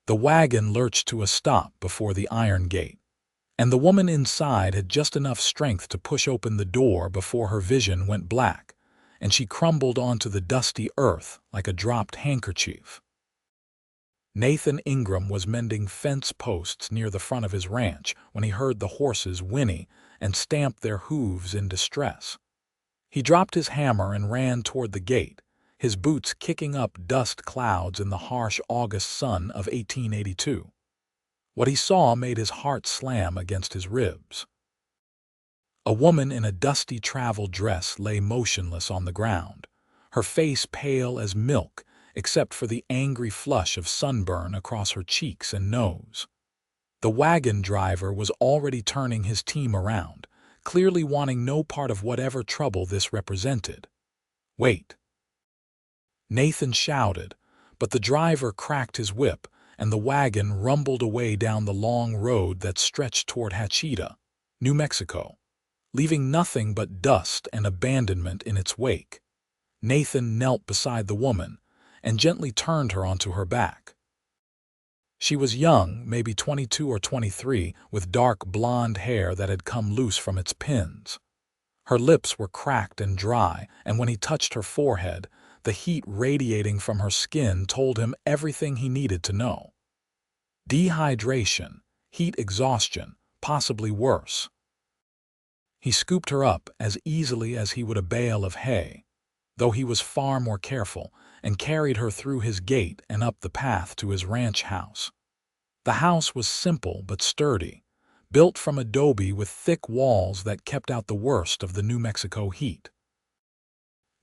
The wagon lurched to a stop before the iron gate, and the woman inside had just enough strength to push open the door before her vision went black, and she crumbled onto the dusty earth like a dropped handkerchief. Nathan Ingram was mending fence posts near the front of his ranch when he heard the horses whinny and stamp their hooves in distress. He dropped his hammer and ran toward the gate, his boots kicking up dust clouds in the harsh August sun of 1882. What he saw made his heart slam against his ribs. A woman in a dusty travel dress lay motionless on the ground, her face pale as milk except for the angry flush of sunburn across her cheeks and nose. The wagon driver was already turning his team around, clearly wanting no part of whatever trouble this represented. "Wait!" Nathan shouted, but the driver cracked his whip, and the wagon rumbled away down the long road that stretched toward Hachita, New Mexico, leaving nothing but dust and abandonment in its wake. Nathan knelt beside the woman and gently turned her onto her back. She was young, maybe 22 or 23, with dark blonde hair that had come loose from its pins. Her lips were cracked and dry, and when he touched her forehead, the heat radiating from her skin told him everything he needed to know. Dehydration, heat exhaustion, possibly worse. He scooped her up as easily as he would a bale of hay, though he was far more careful, and carried her through his gate and up the path to his ranch house. The house was simple but sturdy, built from adobe with thick walls that kept out the worst of the New Mexico heat.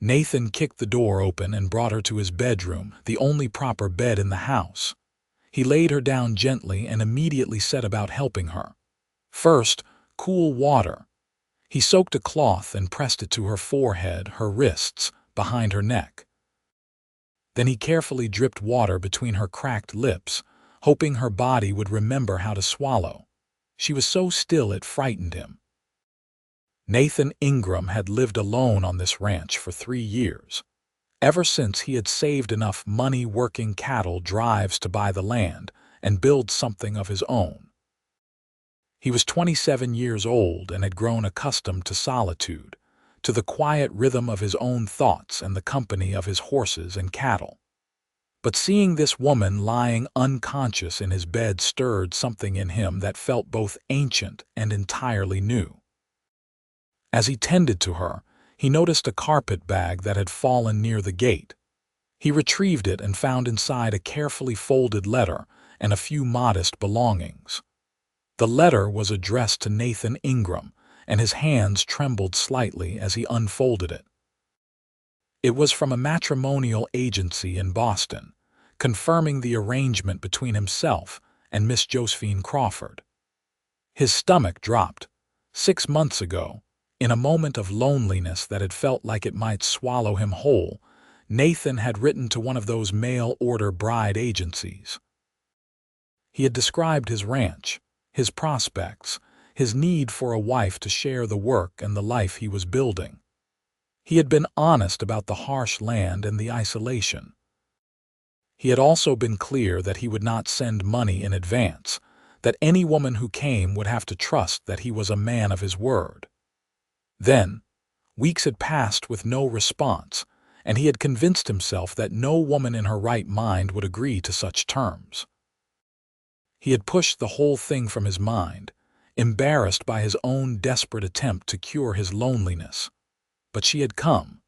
Nathan kicked the door open and brought her to his bedroom, the only proper bed in the house. He laid her down gently and immediately set about helping her. First, cool water. He soaked a cloth and pressed it to her forehead, her wrists, behind her neck. Then he carefully dripped water between her cracked lips, hoping her body would remember how to swallow. She was so still it frightened him. Nathan Ingram had lived alone on this ranch for 3 years, ever since he had saved enough money working cattle drives to buy the land and build something of his own. He was 27 years old and had grown accustomed to solitude, to the quiet rhythm of his own thoughts and the company of his horses and cattle. But seeing this woman lying unconscious in his bed stirred something in him that felt both ancient and entirely new. As he tended to her, he noticed a carpet bag that had fallen near the gate. He retrieved it and found inside a carefully folded letter and a few modest belongings. The letter was addressed to Nathan Ingram, and his hands trembled slightly as he unfolded it. It was from a matrimonial agency in Boston, confirming the arrangement between himself and Miss Josephine Crawford. His stomach dropped. 6 months ago, in a moment of loneliness that had felt like it might swallow him whole, Nathan had written to one of those mail-order bride agencies. He had described his ranch, his prospects, his need for a wife to share the work and the life he was building. He had been honest about the harsh land and the isolation. He had also been clear that he would not send money in advance, that any woman who came would have to trust that he was a man of his word. Then, weeks had passed with no response, and he had convinced himself that no woman in her right mind would agree to such terms. He had pushed the whole thing from his mind, embarrassed by his own desperate attempt to cure his loneliness. But she had come.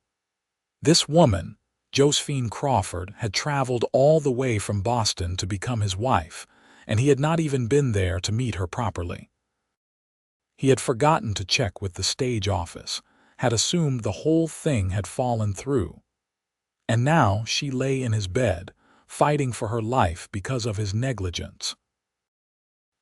This woman, Josephine Crawford, had traveled all the way from Boston to become his wife, and he had not even been there to meet her properly. He had forgotten to check with the stage office, had assumed the whole thing had fallen through. And now she lay in his bed, fighting for her life because of his negligence.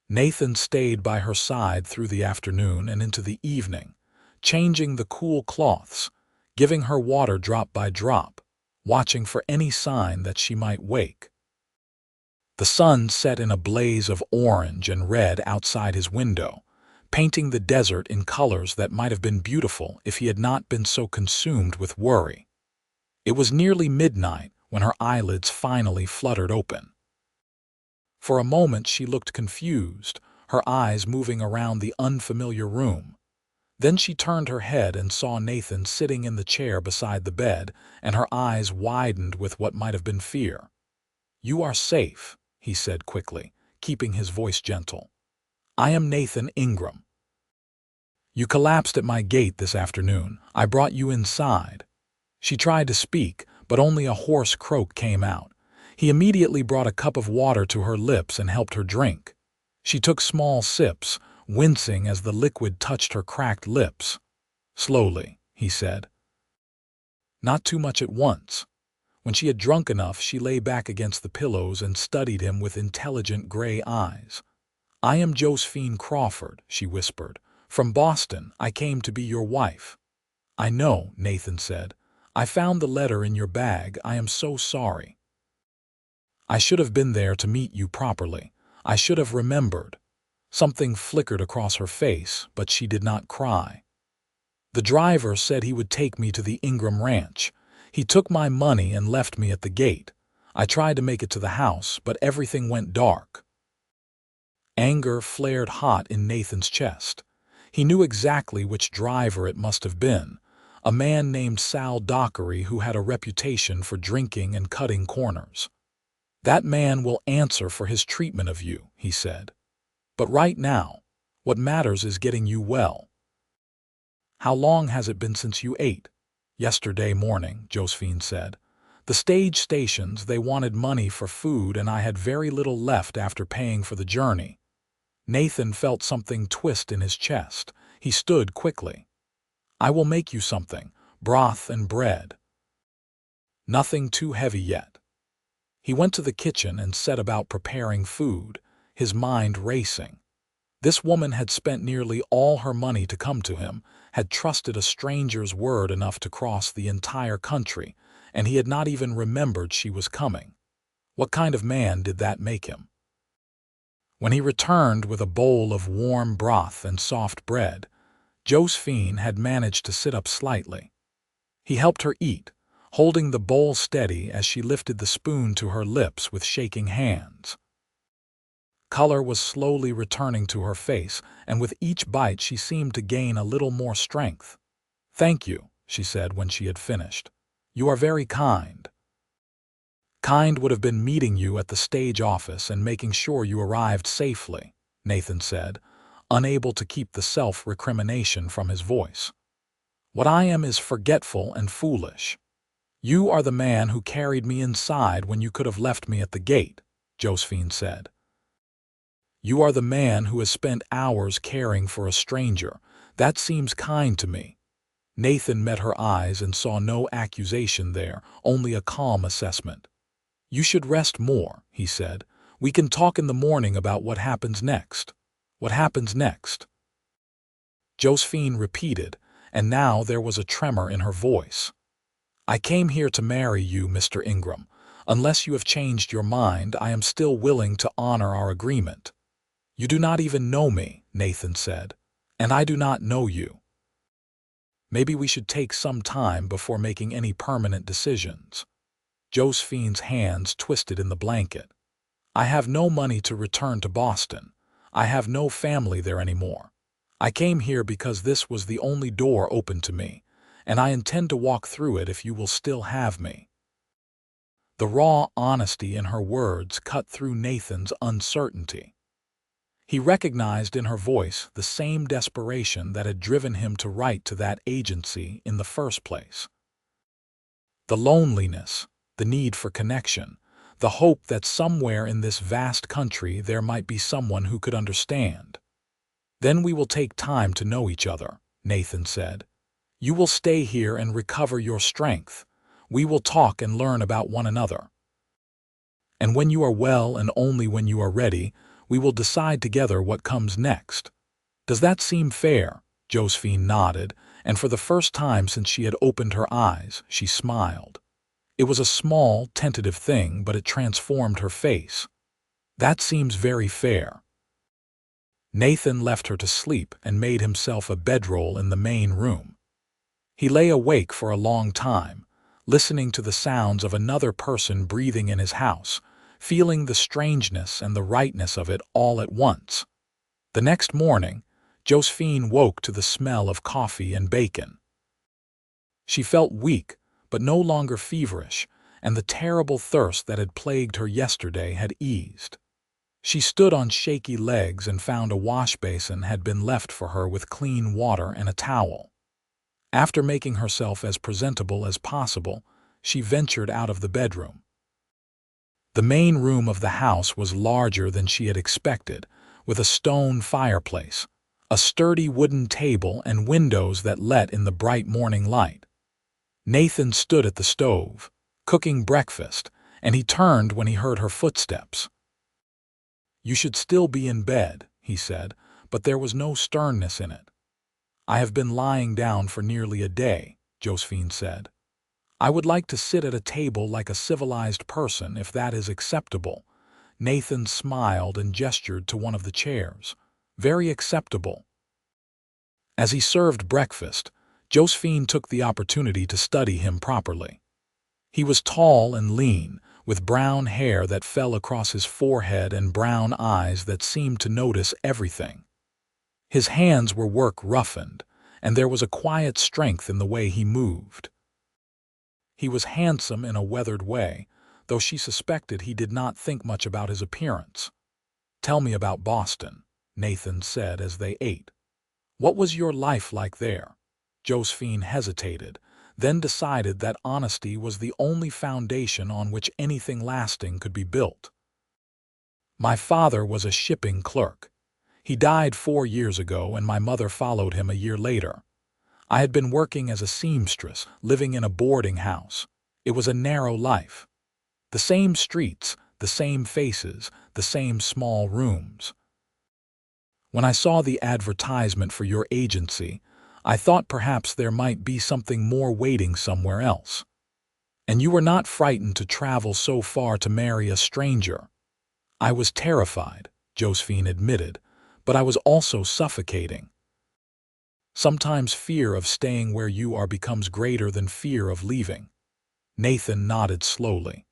Nathan stayed by her side through the afternoon and into the evening, changing the cool cloths, giving her water drop by drop, watching for any sign that she might wake. The sun set in a blaze of orange and red outside his window, painting the desert in colors that might have been beautiful if he had not been so consumed with worry. It was nearly midnight when her eyelids finally fluttered open. For a moment she looked confused, her eyes moving around the unfamiliar room. Then she turned her head and saw Nathan sitting in the chair beside the bed, and her eyes widened with what might have been fear. "You are safe," he said quickly, keeping his voice gentle. "I am Nathan Ingram. You collapsed at my gate this afternoon. I brought you inside." She tried to speak, but only a hoarse croak came out. He immediately brought a cup of water to her lips and helped her drink. She took small sips, wincing as the liquid touched her cracked lips. "Slowly," he said. "Not too much at once." When she had drunk enough, she lay back against the pillows and studied him with intelligent gray eyes. "I am Josephine Crawford," she whispered. "From Boston, I came to be your wife." "I know," Nathan said. "I found the letter in your bag. I am so sorry. I should have been there to meet you properly. I should have remembered." Something flickered across her face, but she did not cry. "The driver said he would take me to the Ingram ranch. He took my money and left me at the gate. I tried to make it to the house, but everything went dark." Anger flared hot in Nathan's chest. He knew exactly which driver it must have been, a man named Sal Dockery who had a reputation for drinking and cutting corners. "That man will answer for his treatment of you," he said. "But right now, what matters is getting you well." "How long has it been since you ate?" "Yesterday morning," Josephine said. "The stage stations, they wanted money for food, and I had very little left after paying for the journey." Nathan felt something twist in his chest. He stood quickly. "I will make you something, broth and bread." "Nothing too heavy yet." He went to the kitchen and set about preparing food, his mind racing. This woman had spent nearly all her money to come to him, had trusted a stranger's word enough to cross the entire country, and he had not even remembered she was coming. What kind of man did that make him? When he returned with a bowl of warm broth and soft bread, Josephine had managed to sit up slightly. He helped her eat, holding the bowl steady as she lifted the spoon to her lips with shaking hands. Color was slowly returning to her face, and with each bite she seemed to gain a little more strength. "Thank you," she said when she had finished. "You are very kind." "Kind would have been meeting you at the stage office and making sure you arrived safely," Nathan said, unable to keep the self-recrimination from his voice. "What I am is forgetful and foolish. You are the man who carried me inside when you could have left me at the gate," Josephine said. "You are the man who has spent hours caring for a stranger. That seems kind to me." Nathan met her eyes and saw no accusation there, only a calm assessment. "You should rest more," he said. "We can talk in the morning about what happens next." "What happens next?" Josephine repeated, and now there was a tremor in her voice. "I came here to marry you, Mr. Ingram. Unless you have changed your mind, I am still willing to honor our agreement." "You do not even know me," Nathan said, "and I do not know you. Maybe we should take some time before making any permanent decisions." Josephine's hands twisted in the blanket. "I have no money to return to Boston. I have no family there anymore. I came here because this was the only door open to me, and I intend to walk through it if you will still have me." The raw honesty in her words cut through Nathan's uncertainty. He recognized in her voice the same desperation that had driven him to write to that agency in the first place. The loneliness, the need for connection, the hope that somewhere in this vast country there might be someone who could understand. "Then we will take time to know each other," Nathan said. "You will stay here and recover your strength. We will talk and learn about one another. And when you are well and only when you are ready, we will decide together what comes next. Does that seem fair?" Josephine nodded, and for the first time since she had opened her eyes, she smiled. It was a small, tentative thing, but it transformed her face. "That seems very fair." Nathan left her to sleep and made himself a bedroll in the main room. He lay awake for a long time, listening to the sounds of another person breathing in his house, feeling the strangeness and the rightness of it all at once. The next morning, Josephine woke to the smell of coffee and bacon. She felt weak, but no longer feverish, and the terrible thirst that had plagued her yesterday had eased. She stood on shaky legs and found a wash basin had been left for her with clean water and a towel. After making herself as presentable as possible, she ventured out of the bedroom. The main room of the house was larger than she had expected, with a stone fireplace, a sturdy wooden table, and windows that let in the bright morning light. Nathan stood at the stove, cooking breakfast, and he turned when he heard her footsteps. "You should still be in bed," he said, but there was no sternness in it. "I have been lying down for nearly a day," Josephine said. "I would like to sit at a table like a civilized person, if that is acceptable." Nathan smiled and gestured to one of the chairs. "Very acceptable." As he served breakfast, Josephine took the opportunity to study him properly. He was tall and lean, with brown hair that fell across his forehead and brown eyes that seemed to notice everything. His hands were work-roughened, and there was a quiet strength in the way he moved. He was handsome in a weathered way, though she suspected he did not think much about his appearance. "Tell me about Boston," Nathan said as they ate. "What was your life like there?" Josephine hesitated, then decided that honesty was the only foundation on which anything lasting could be built. "My father was a shipping clerk. He died 4 years ago, and my mother followed him a year later. I had been working as a seamstress, living in a boarding house. It was a narrow life. The same streets, the same faces, the same small rooms. When I saw the advertisement for your agency, I thought perhaps there might be something more waiting somewhere else. And you were not frightened to travel so far to marry a stranger." "I was terrified," Josephine admitted, "but I was also suffocating." "Sometimes fear of staying where you are becomes greater than fear of leaving." Nathan nodded slowly.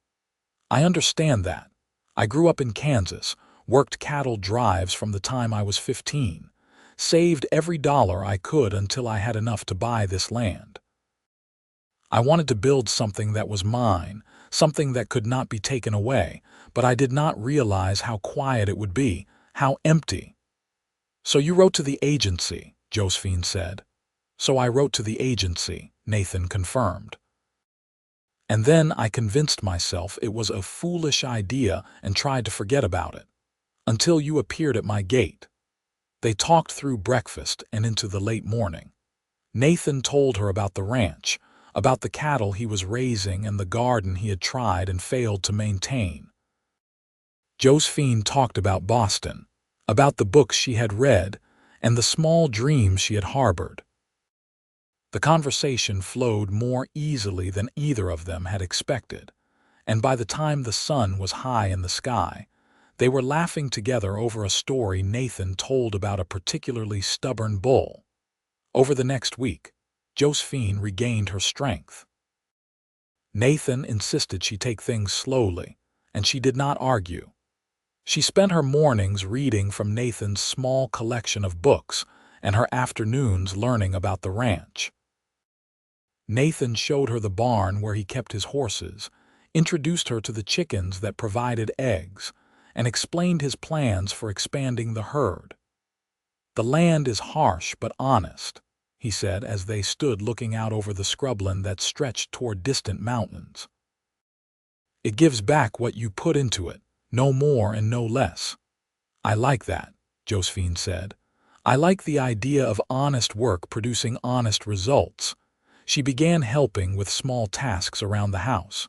"I understand that. I grew up in Kansas, worked cattle drives from the time I was 15. Saved every dollar I could until I had enough to buy this land. I wanted to build something that was mine, something that could not be taken away, but I did not realize how quiet it would be, how empty." "So you wrote to the agency," Josephine said. "So I wrote to the agency," Nathan confirmed. "And then I convinced myself it was a foolish idea and tried to forget about it. Until you appeared at my gate." They talked through breakfast and into the late morning. Nathan told her about the ranch, about the cattle he was raising and the garden he had tried and failed to maintain. Josephine talked about Boston, about the books she had read, and the small dreams she had harbored. The conversation flowed more easily than either of them had expected, and by the time the sun was high in the sky, they were laughing together over a story Nathan told about a particularly stubborn bull. Over the next week, Josephine regained her strength. Nathan insisted she take things slowly, and she did not argue. She spent her mornings reading from Nathan's small collection of books and her afternoons learning about the ranch. Nathan showed her the barn where he kept his horses, introduced her to the chickens that provided eggs, and explained his plans for expanding the herd. "The land is harsh but honest," he said as they stood looking out over the scrubland that stretched toward distant mountains. "It gives back what you put into it, no more and no less." "I like that," Josephine said. "I like the idea of honest work producing honest results." She began helping with small tasks around the house.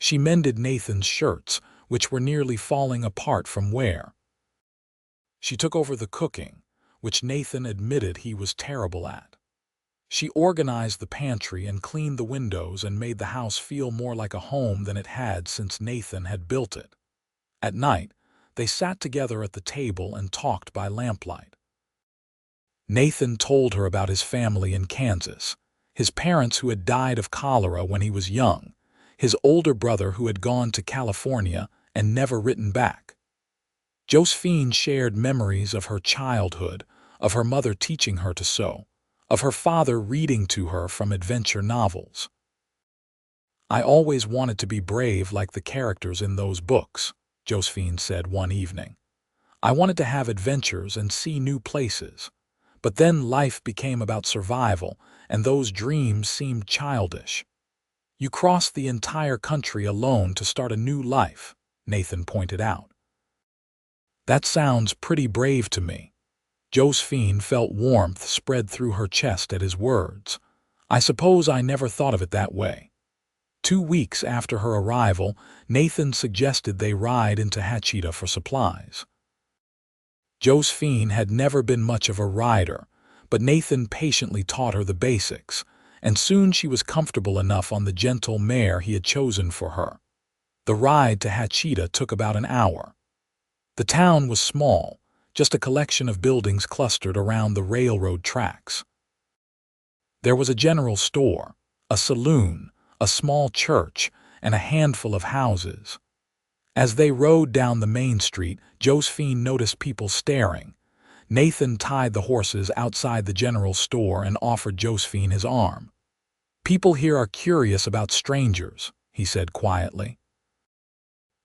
She mended Nathan's shirts, which were nearly falling apart from wear. She took over the cooking, which Nathan admitted he was terrible at. She organized the pantry and cleaned the windows and made the house feel more like a home than it had since Nathan had built it. At night, they sat together at the table and talked by lamplight. Nathan told her about his family in Kansas, his parents who had died of cholera when he was young, his older brother who had gone to California, and never written back. Josephine shared memories of her childhood, of her mother teaching her to sew, of her father reading to her from adventure novels. "I always wanted to be brave like the characters in those books," Josephine said one evening. "I wanted to have adventures and see new places. But then life became about survival, and those dreams seemed childish." "You crossed the entire country alone to start a new life," Nathan pointed out. "That sounds pretty brave to me." Josephine felt warmth spread through her chest at his words. "I suppose I never thought of it that way." 2 weeks after her arrival, Nathan suggested they ride into Hachita for supplies. Josephine had never been much of a rider, but Nathan patiently taught her the basics, and soon she was comfortable enough on the gentle mare he had chosen for her. The ride to Hachita took about an hour. The town was small, just a collection of buildings clustered around the railroad tracks. There was a general store, a saloon, a small church, and a handful of houses. As they rode down the main street, Josephine noticed people staring. Nathan tied the horses outside the general store and offered Josephine his arm. "People here are curious about strangers," he said quietly.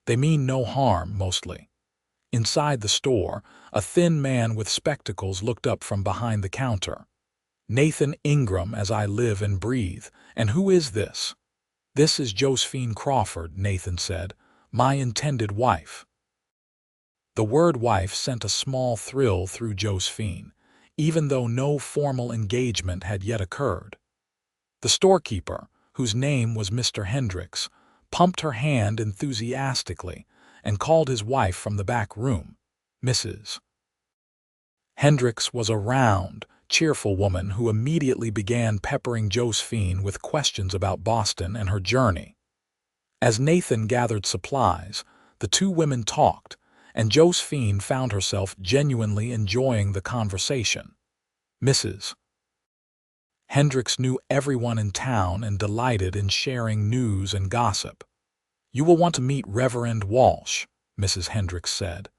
"They mean no harm, mostly." Inside the store, a thin man with spectacles looked up from behind the counter. "Nathan Ingram, as I live and breathe. And who is this?" "This is Josephine Crawford," Nathan said, "my intended wife." The word wife sent a small thrill through Josephine, even though no formal engagement had yet occurred. The storekeeper, whose name was Mr. Hendricks, pumped her hand enthusiastically and called his wife from the back room, Mrs. Hendricks was a round, cheerful woman who immediately began peppering Josephine with questions about Boston and her journey. As Nathan gathered supplies, the two women talked, and Josephine found herself genuinely enjoying the conversation. Mrs. Hendricks knew everyone in town and delighted in sharing news and gossip. "You will want to meet Reverend Walsh," Mrs. Hendricks said.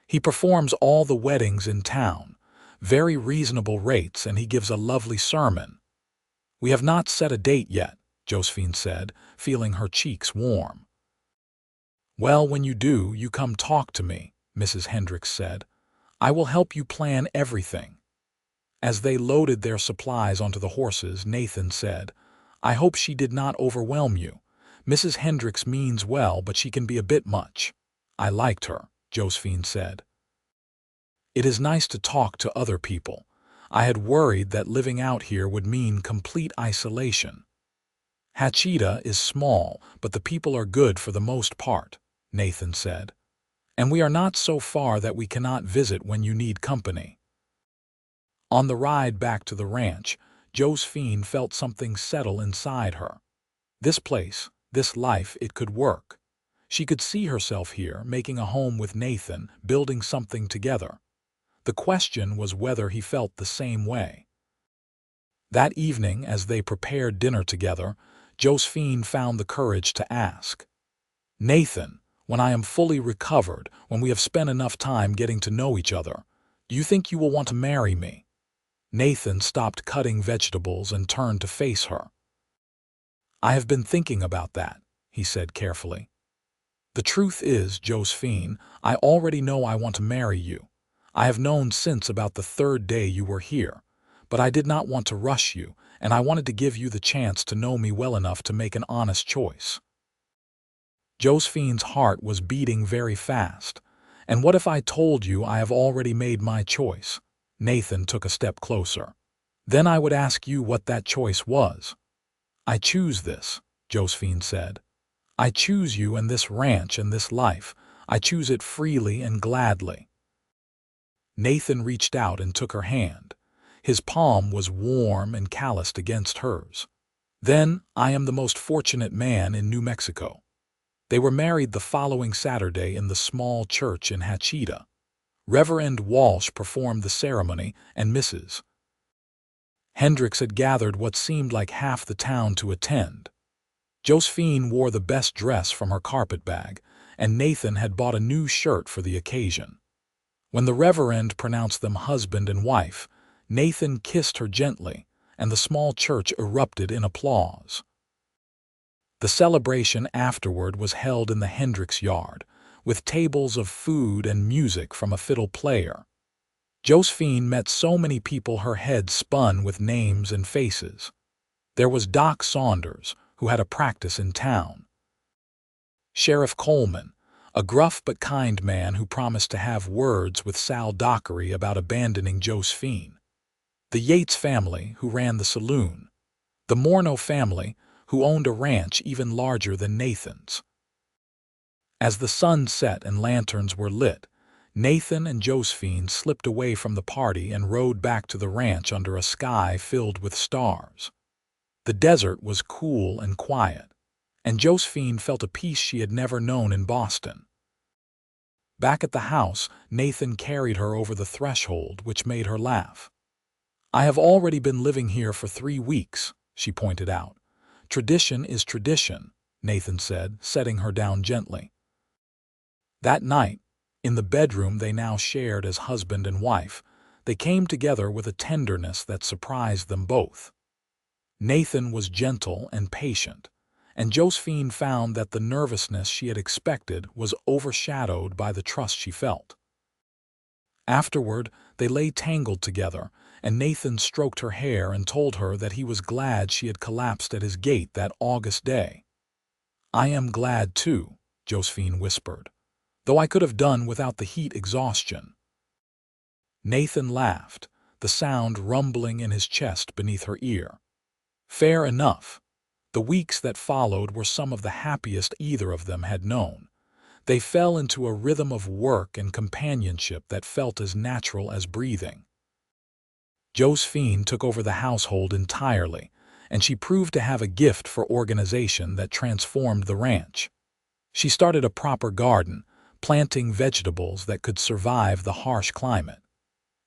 "He performs all the weddings in town, very reasonable rates, and he gives a lovely sermon." "We have not set a date yet," Josephine said, feeling her cheeks warm. "Well, when you do, you come talk to me," Mrs. Hendricks said. "I will help you plan everything." As they loaded their supplies onto the horses, Nathan said, "I hope she did not overwhelm you. Mrs. Hendricks means well, but she can be a bit much." "I liked her," Josephine said. "It is nice to talk to other people. I had worried that living out here would mean complete isolation." "Hachita is small, but the people are good for the most part," Nathan said. "And we are not so far that we cannot visit when you need company." On the ride back to the ranch, Josephine felt something settle inside her. This place, this life, it could work. She could see herself here, making a home with Nathan, building something together. The question was whether he felt the same way. That evening, as they prepared dinner together, Josephine found the courage to ask, "Nathan, when I am fully recovered, when we have spent enough time getting to know each other, do you think you will want to marry me?" Nathan stopped cutting vegetables and turned to face her. "I have been thinking about that," he said carefully. "The truth is, Josephine, I already know I want to marry you. I have known since about the third day you were here, but I did not want to rush you, and I wanted to give you the chance to know me well enough to make an honest choice." Josephine's heart was beating very fast. "And what if I told you I have already made my choice?" Nathan took a step closer. "Then I would ask you what that choice was." "I choose this," Josephine said. "I choose you and this ranch and this life. I choose it freely and gladly." Nathan reached out and took her hand. His palm was warm and calloused against hers. "Then I am the most fortunate man in New Mexico." They were married the following Saturday in the small church in Hachita. Reverend Walsh performed the ceremony, and Mrs. Hendricks had gathered what seemed like half the town to attend. Josephine wore the best dress from her carpet bag, and Nathan had bought a new shirt for the occasion. When the Reverend pronounced them husband and wife, Nathan kissed her gently, and the small church erupted in applause. The celebration afterward was held in the Hendricks yard, with tables of food and music from a fiddle player. Josephine met so many people her head spun with names and faces. There was Doc Saunders, who had a practice in town. Sheriff Coleman, a gruff but kind man who promised to have words with Sal Dockery about abandoning Josephine. The Yates family, who ran the saloon. The Morneau family, who owned a ranch even larger than Nathan's. As the sun set and lanterns were lit, Nathan and Josephine slipped away from the party and rode back to the ranch under a sky filled with stars. The desert was cool and quiet, and Josephine felt a peace she had never known in Boston. Back at the house, Nathan carried her over the threshold, which made her laugh. "I have already been living here for 3 weeks," she pointed out. "Tradition is tradition," Nathan said, setting her down gently. That night, in the bedroom they now shared as husband and wife, they came together with a tenderness that surprised them both. Nathan was gentle and patient, and Josephine found that the nervousness she had expected was overshadowed by the trust she felt. Afterward, they lay tangled together, and Nathan stroked her hair and told her that he was glad she had collapsed at his gate that August day. "I am glad too," Josephine whispered, "though I could have done without the heat exhaustion." Nathan laughed, the sound rumbling in his chest beneath her ear. Fair enough. The weeks that followed were some of the happiest either of them had known. They fell into a rhythm of work and companionship that felt as natural as breathing. Josephine took over the household entirely, and she proved to have a gift for organization that transformed the ranch. She started a proper garden, planting vegetables that could survive the harsh climate.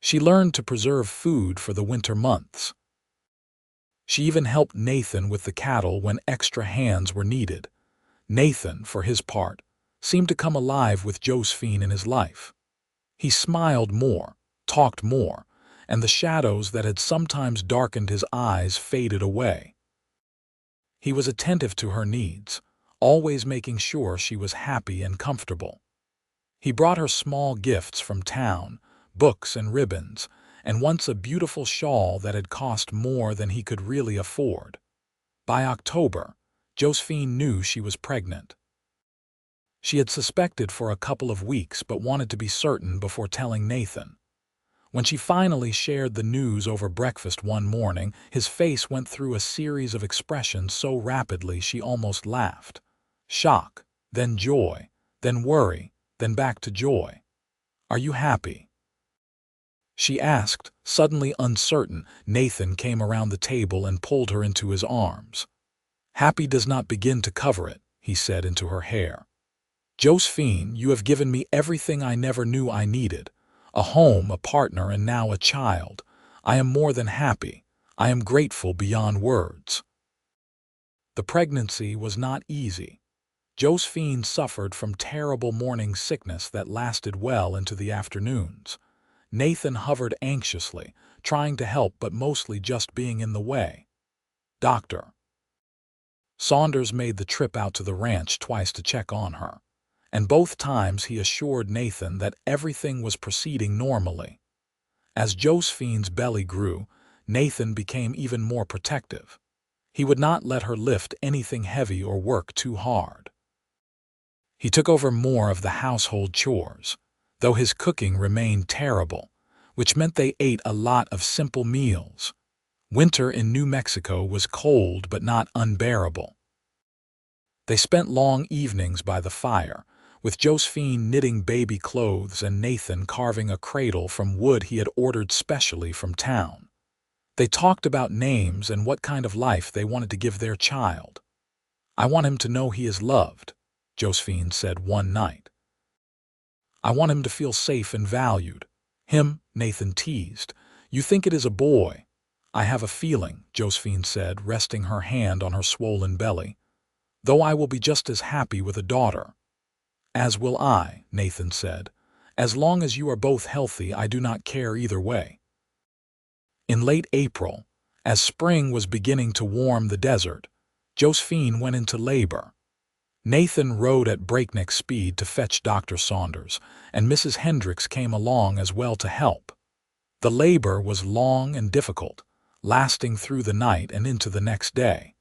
She learned to preserve food for the winter months. She even helped Nathan with the cattle when extra hands were needed. Nathan, for his part, seemed to come alive with Josephine in his life. He smiled more, talked more, and the shadows that had sometimes darkened his eyes faded away. He was attentive to her needs, always making sure she was happy and comfortable. He brought her small gifts from town, books and ribbons, and once a beautiful shawl that had cost more than he could really afford. By October, Josephine knew she was pregnant. She had suspected for a couple of weeks but wanted to be certain before telling Nathan. When she finally shared the news over breakfast one morning, his face went through a series of expressions so rapidly she almost laughed. Shock, then joy, then worry, then back to joy. "Are you happy?" she asked, suddenly uncertain. Nathan came around the table and pulled her into his arms. "Happy does not begin to cover it," he said into her hair. "Josephine, you have given me everything I never knew I needed. A home, a partner, and now a child. I am more than happy. I am grateful beyond words." The pregnancy was not easy. Josephine suffered from terrible morning sickness that lasted well into the afternoons. Nathan hovered anxiously, trying to help but mostly just being in the way. Dr. Saunders made the trip out to the ranch twice to check on her, and both times he assured Nathan that everything was proceeding normally. As Josephine's belly grew, Nathan became even more protective. He would not let her lift anything heavy or work too hard. He took over more of the household chores, though his cooking remained terrible, which meant they ate a lot of simple meals. Winter in New Mexico was cold but not unbearable. They spent long evenings by the fire, with Josephine knitting baby clothes and Nathan carving a cradle from wood he had ordered specially from town. They talked about names and what kind of life they wanted to give their child. "I want him to know he is loved," Josephine said one night. "I want him to feel safe and valued." "Him," Nathan teased. "You think it is a boy." "I have a feeling," Josephine said, resting her hand on her swollen belly, "though I will be just as happy with a daughter." "As will I," Nathan said. "As long as you are both healthy, I do not care either way." In late April, as spring was beginning to warm the desert, Josephine went into labor. Nathan rode at breakneck speed to fetch Dr. Saunders, and Mrs. Hendricks came along as well to help. The labor was long and difficult, lasting through the night and into the next day.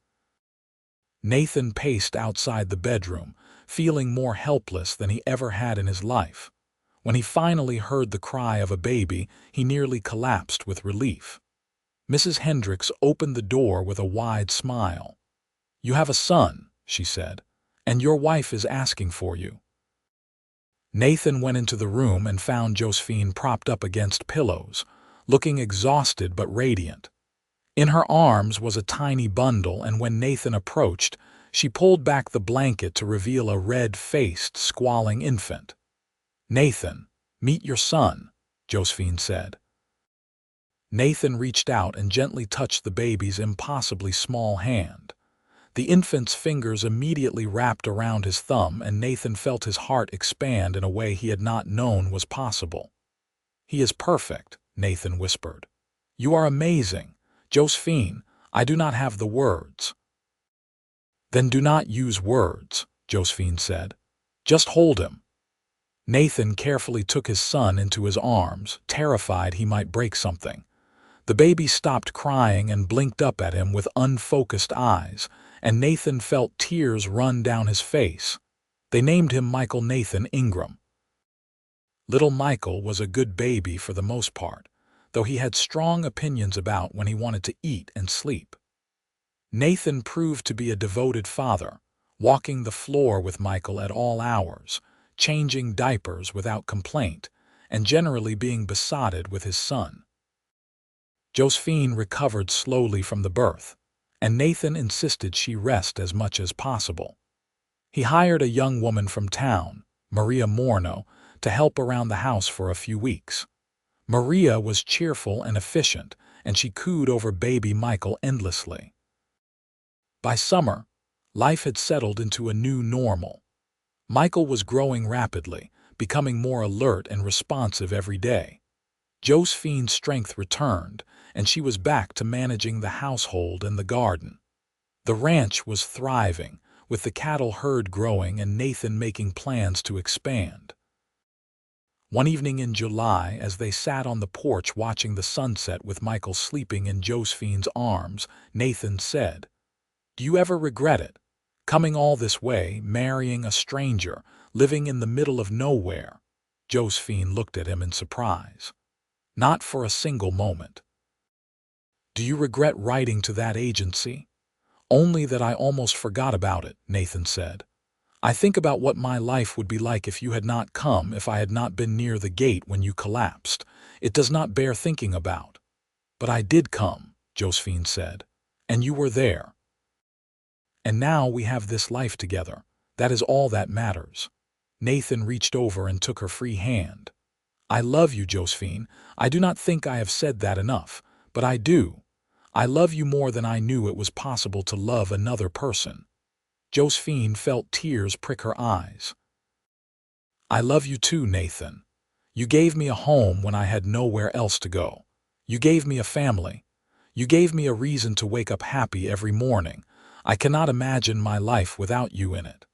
Nathan paced outside the bedroom, feeling more helpless than he ever had in his life. When he finally heard the cry of a baby, he nearly collapsed with relief. Mrs. Hendricks opened the door with a wide smile. "You have a son," she said, "and your wife is asking for you." Nathan went into the room and found Josephine propped up against pillows, looking exhausted but radiant. In her arms was a tiny bundle, and when Nathan approached, she pulled back the blanket to reveal a red-faced, squalling infant. "Nathan, meet your son," Josephine said. Nathan reached out and gently touched the baby's impossibly small hand. The infant's fingers immediately wrapped around his thumb, and Nathan felt his heart expand in a way he had not known was possible. "He is perfect," Nathan whispered. "You are amazing. Josephine, I do not have the words." "Then do not use words," Josephine said. "Just hold him." Nathan carefully took his son into his arms, terrified he might break something. The baby stopped crying and blinked up at him with unfocused eyes, and Nathan felt tears run down his face. They named him Michael Nathan Ingram. Little Michael was a good baby for the most part, though he had strong opinions about when he wanted to eat and sleep. Nathan proved to be a devoted father, walking the floor with Michael at all hours, changing diapers without complaint, and generally being besotted with his son. Josephine recovered slowly from the birth, and Nathan insisted she rest as much as possible. He hired a young woman from town, Maria Morno, to help around the house for a few weeks. Maria was cheerful and efficient, and she cooed over baby Michael endlessly. By summer, life had settled into a new normal. Michael was growing rapidly, becoming more alert and responsive every day. Josephine's strength returned, and she was back to managing the household and the garden. The ranch was thriving, with the cattle herd growing and Nathan making plans to expand. One evening in July, as they sat on the porch watching the sunset with Michael sleeping in Josephine's arms, Nathan said, "Do you ever regret it? Coming all this way, marrying a stranger, living in the middle of nowhere?" Josephine looked at him in surprise. "Not for a single moment." "Do you regret writing to that agency?" "Only that I almost forgot about it," Nathan said. "I think about what my life would be like if you had not come, if I had not been near the gate when you collapsed. It does not bear thinking about." "But I did come," Josephine said, "and you were there. And now we have this life together. That is all that matters." Nathan reached over and took her free hand. "I love you, Josephine. I do not think I have said that enough, but I do. I love you more than I knew it was possible to love another person." Josephine felt tears prick her eyes. "I love you too, Nathan. You gave me a home when I had nowhere else to go. You gave me a family. You gave me a reason to wake up happy every morning. I cannot imagine my life without you in it."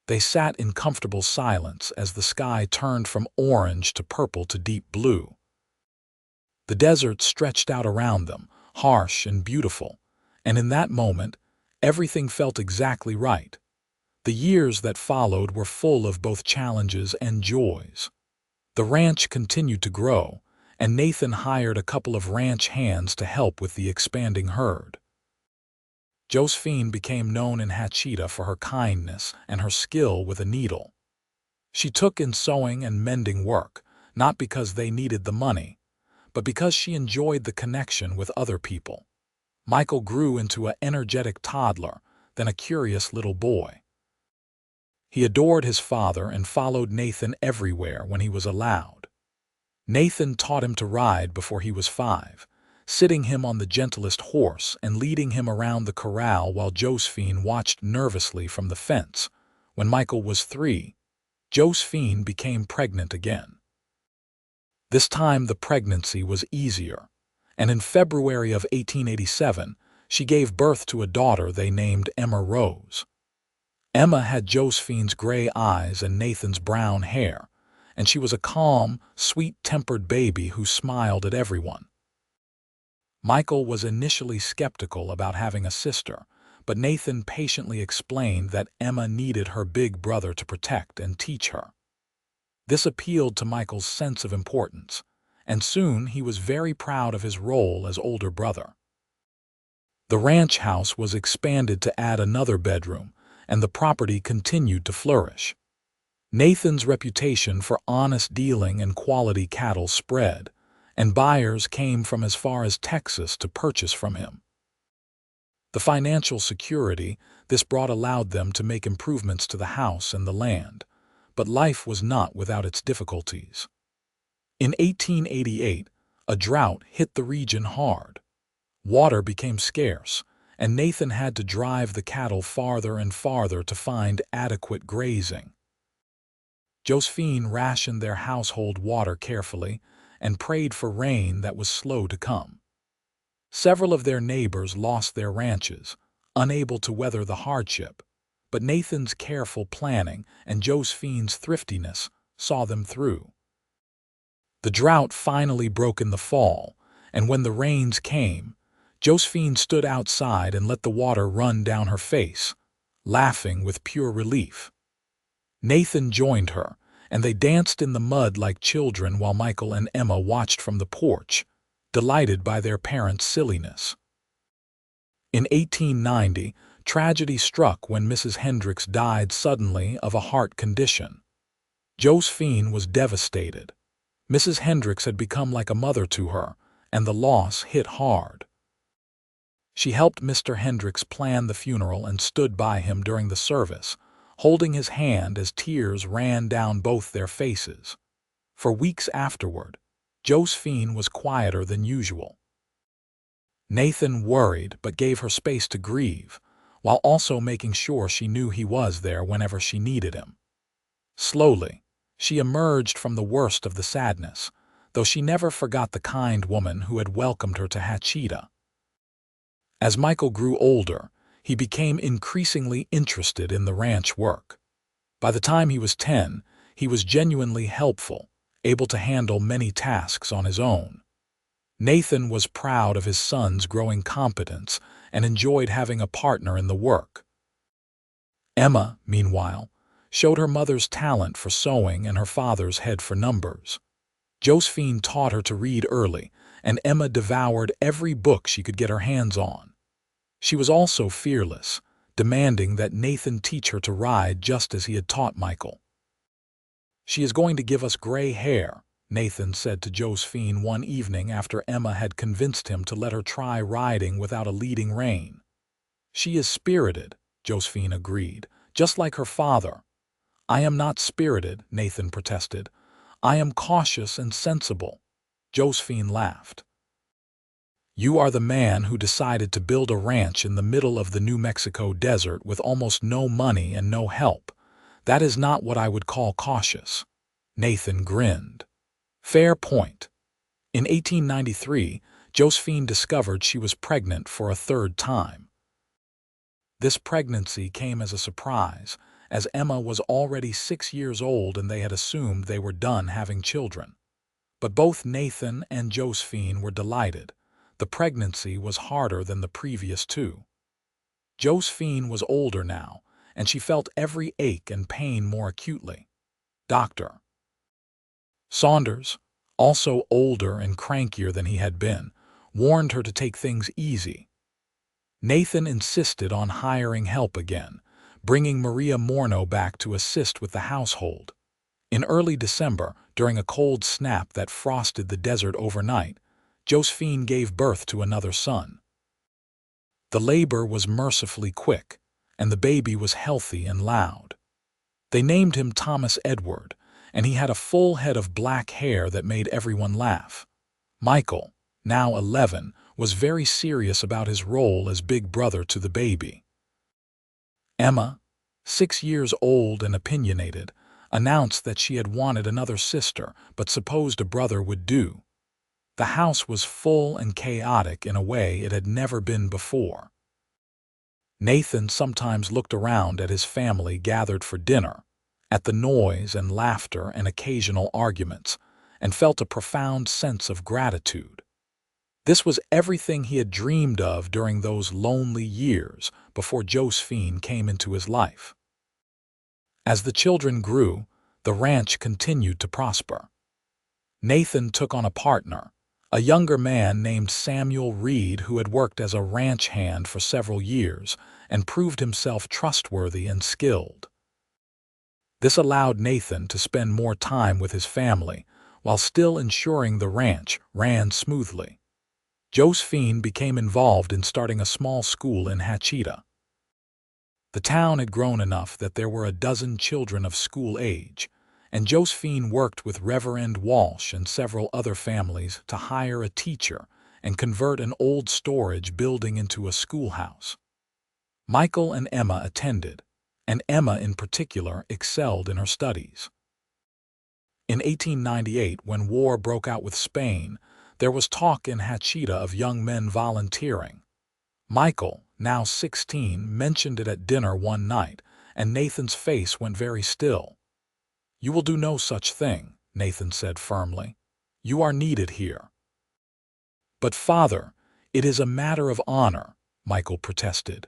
They sat in comfortable silence as the sky turned from orange to purple to deep blue. The desert stretched out around them, harsh and beautiful, and in that moment, everything felt exactly right. The years that followed were full of both challenges and joys. The ranch continued to grow, and Nathan hired a couple of ranch hands to help with the expanding herd. Josephine became known in Hachita for her kindness and her skill with a needle. She took in sewing and mending work, not because they needed the money, but because she enjoyed the connection with other people. Michael grew into an energetic toddler, then a curious little boy. He adored his father and followed Nathan everywhere when he was allowed. Nathan taught him to ride before he was 5, sitting him on the gentlest horse and leading him around the corral while Josephine watched nervously from the fence. When Michael was 3, Josephine became pregnant again. This time the pregnancy was easier, and in February of 1887, she gave birth to a daughter they named Emma Rose. Emma had Josephine's gray eyes and Nathan's brown hair, and she was a calm, sweet-tempered baby who smiled at everyone. Michael was initially skeptical about having a sister, but Nathan patiently explained that Emma needed her big brother to protect and teach her. This appealed to Michael's sense of importance, and soon he was very proud of his role as older brother. The ranch house was expanded to add another bedroom, and the property continued to flourish. Nathan's reputation for honest dealing and quality cattle spread, and buyers came from as far as Texas to purchase from him. The financial security this brought allowed them to make improvements to the house and the land, but life was not without its difficulties. In 1888, a drought hit the region hard. Water became scarce, and Nathan had to drive the cattle farther and farther to find adequate grazing. Josephine rationed their household water carefully and prayed for rain that was slow to come. Several of their neighbors lost their ranches, unable to weather the hardship, but Nathan's careful planning and Josephine's thriftiness saw them through. The drought finally broke in the fall, and when the rains came, Josephine stood outside and let the water run down her face, laughing with pure relief. Nathan joined her, and they danced in the mud like children while Michael and Emma watched from the porch, delighted by their parents' silliness. In 1890, tragedy struck when Mrs. Hendricks died suddenly of a heart condition. Josephine was devastated. Mrs. Hendricks had become like a mother to her, and the loss hit hard. She helped Mr. Hendricks plan the funeral and stood by him during the service, holding his hand as tears ran down both their faces. For weeks afterward, Josephine was quieter than usual. Nathan worried but gave her space to grieve, while also making sure she knew he was there whenever she needed him. Slowly, she emerged from the worst of the sadness, though she never forgot the kind woman who had welcomed her to Hachita. As Michael grew older, he became increasingly interested in the ranch work. By the time he was 10, he was genuinely helpful, able to handle many tasks on his own. Nathan was proud of his son's growing competence and enjoyed having a partner in the work. Emma, meanwhile, showed her mother's talent for sewing and her father's head for numbers. Josephine taught her to read early, and Emma devoured every book she could get her hands on. She was also fearless, demanding that Nathan teach her to ride just as he had taught Michael. "She is going to give us gray hair," Nathan said to Josephine one evening after Emma had convinced him to let her try riding without a leading rein. "She is spirited," Josephine agreed, "just like her father." "I am not spirited," Nathan protested. "I am cautious and sensible." Josephine laughed. "You are the man who decided to build a ranch in the middle of the New Mexico desert with almost no money and no help. That is not what I would call cautious." Nathan grinned. "Fair point." In 1893, Josephine discovered she was pregnant for a third time. This pregnancy came as a surprise, as Emma was already 6 years old and they had assumed they were done having children. But both Nathan and Josephine were delighted. The pregnancy was harder than the previous two. Josephine was older now, and she felt every ache and pain more acutely. Dr. Saunders, also older and crankier than he had been, warned her to take things easy. Nathan insisted on hiring help again, bringing Maria Morno back to assist with the household. In early December, during a cold snap that frosted the desert overnight, Josephine gave birth to another son. The labor was mercifully quick, and the baby was healthy and loud. They named him Thomas Edward, and he had a full head of black hair that made everyone laugh. Michael, now 11, was very serious about his role as big brother to the baby. Emma, 6 years old and opinionated, announced that she had wanted another sister but supposed a brother would do. The house was full and chaotic in a way it had never been before. Nathan sometimes looked around at his family gathered for dinner, at the noise and laughter and occasional arguments, and felt a profound sense of gratitude. This was everything he had dreamed of during those lonely years before Josephine came into his life. As the children grew, the ranch continued to prosper. Nathan took on a partner, a younger man named Samuel Reed who had worked as a ranch hand for several years and proved himself trustworthy and skilled. This allowed Nathan to spend more time with his family while still ensuring the ranch ran smoothly. Josephine became involved in starting a small school in Hatchita. The town had grown enough that there were a dozen children of school age, and Josephine worked with Reverend Walsh and several other families to hire a teacher and convert an old storage building into a schoolhouse. Michael and Emma attended, and Emma in particular excelled in her studies. In 1898, when war broke out with Spain, there was talk in Hatchita of young men volunteering. Michael, now 16, mentioned it at dinner one night, and Nathan's face went very still. "You will do no such thing," Nathan said firmly. "You are needed here." "But father, it is a matter of honor," Michael protested.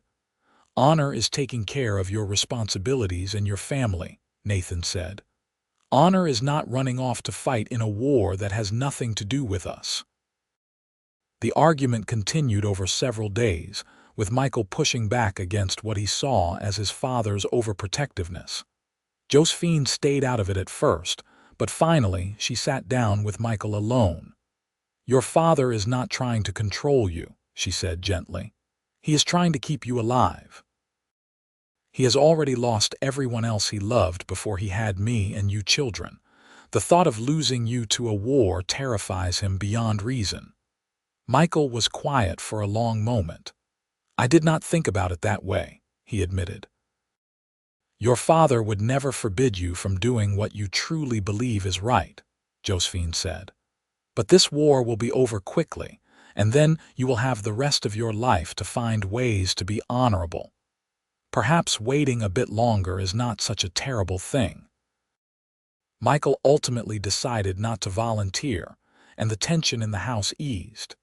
"Honor is taking care of your responsibilities and your family," Nathan said. "Honor is not running off to fight in a war that has nothing to do with us." The argument continued over several days, with Michael pushing back against what he saw as his father's overprotectiveness. Josephine stayed out of it at first, but finally she sat down with Michael alone. "Your father is not trying to control you," she said gently. "He is trying to keep you alive. He has already lost everyone else he loved before he had me and you children. The thought of losing you to a war terrifies him beyond reason." Michael was quiet for a long moment. "I did not think about it that way," he admitted. "Your father would never forbid you from doing what you truly believe is right," Josephine said. "But this war will be over quickly, and then you will have the rest of your life to find ways to be honorable. Perhaps waiting a bit longer is not such a terrible thing." Michael ultimately decided not to volunteer, and the tension in the house eased.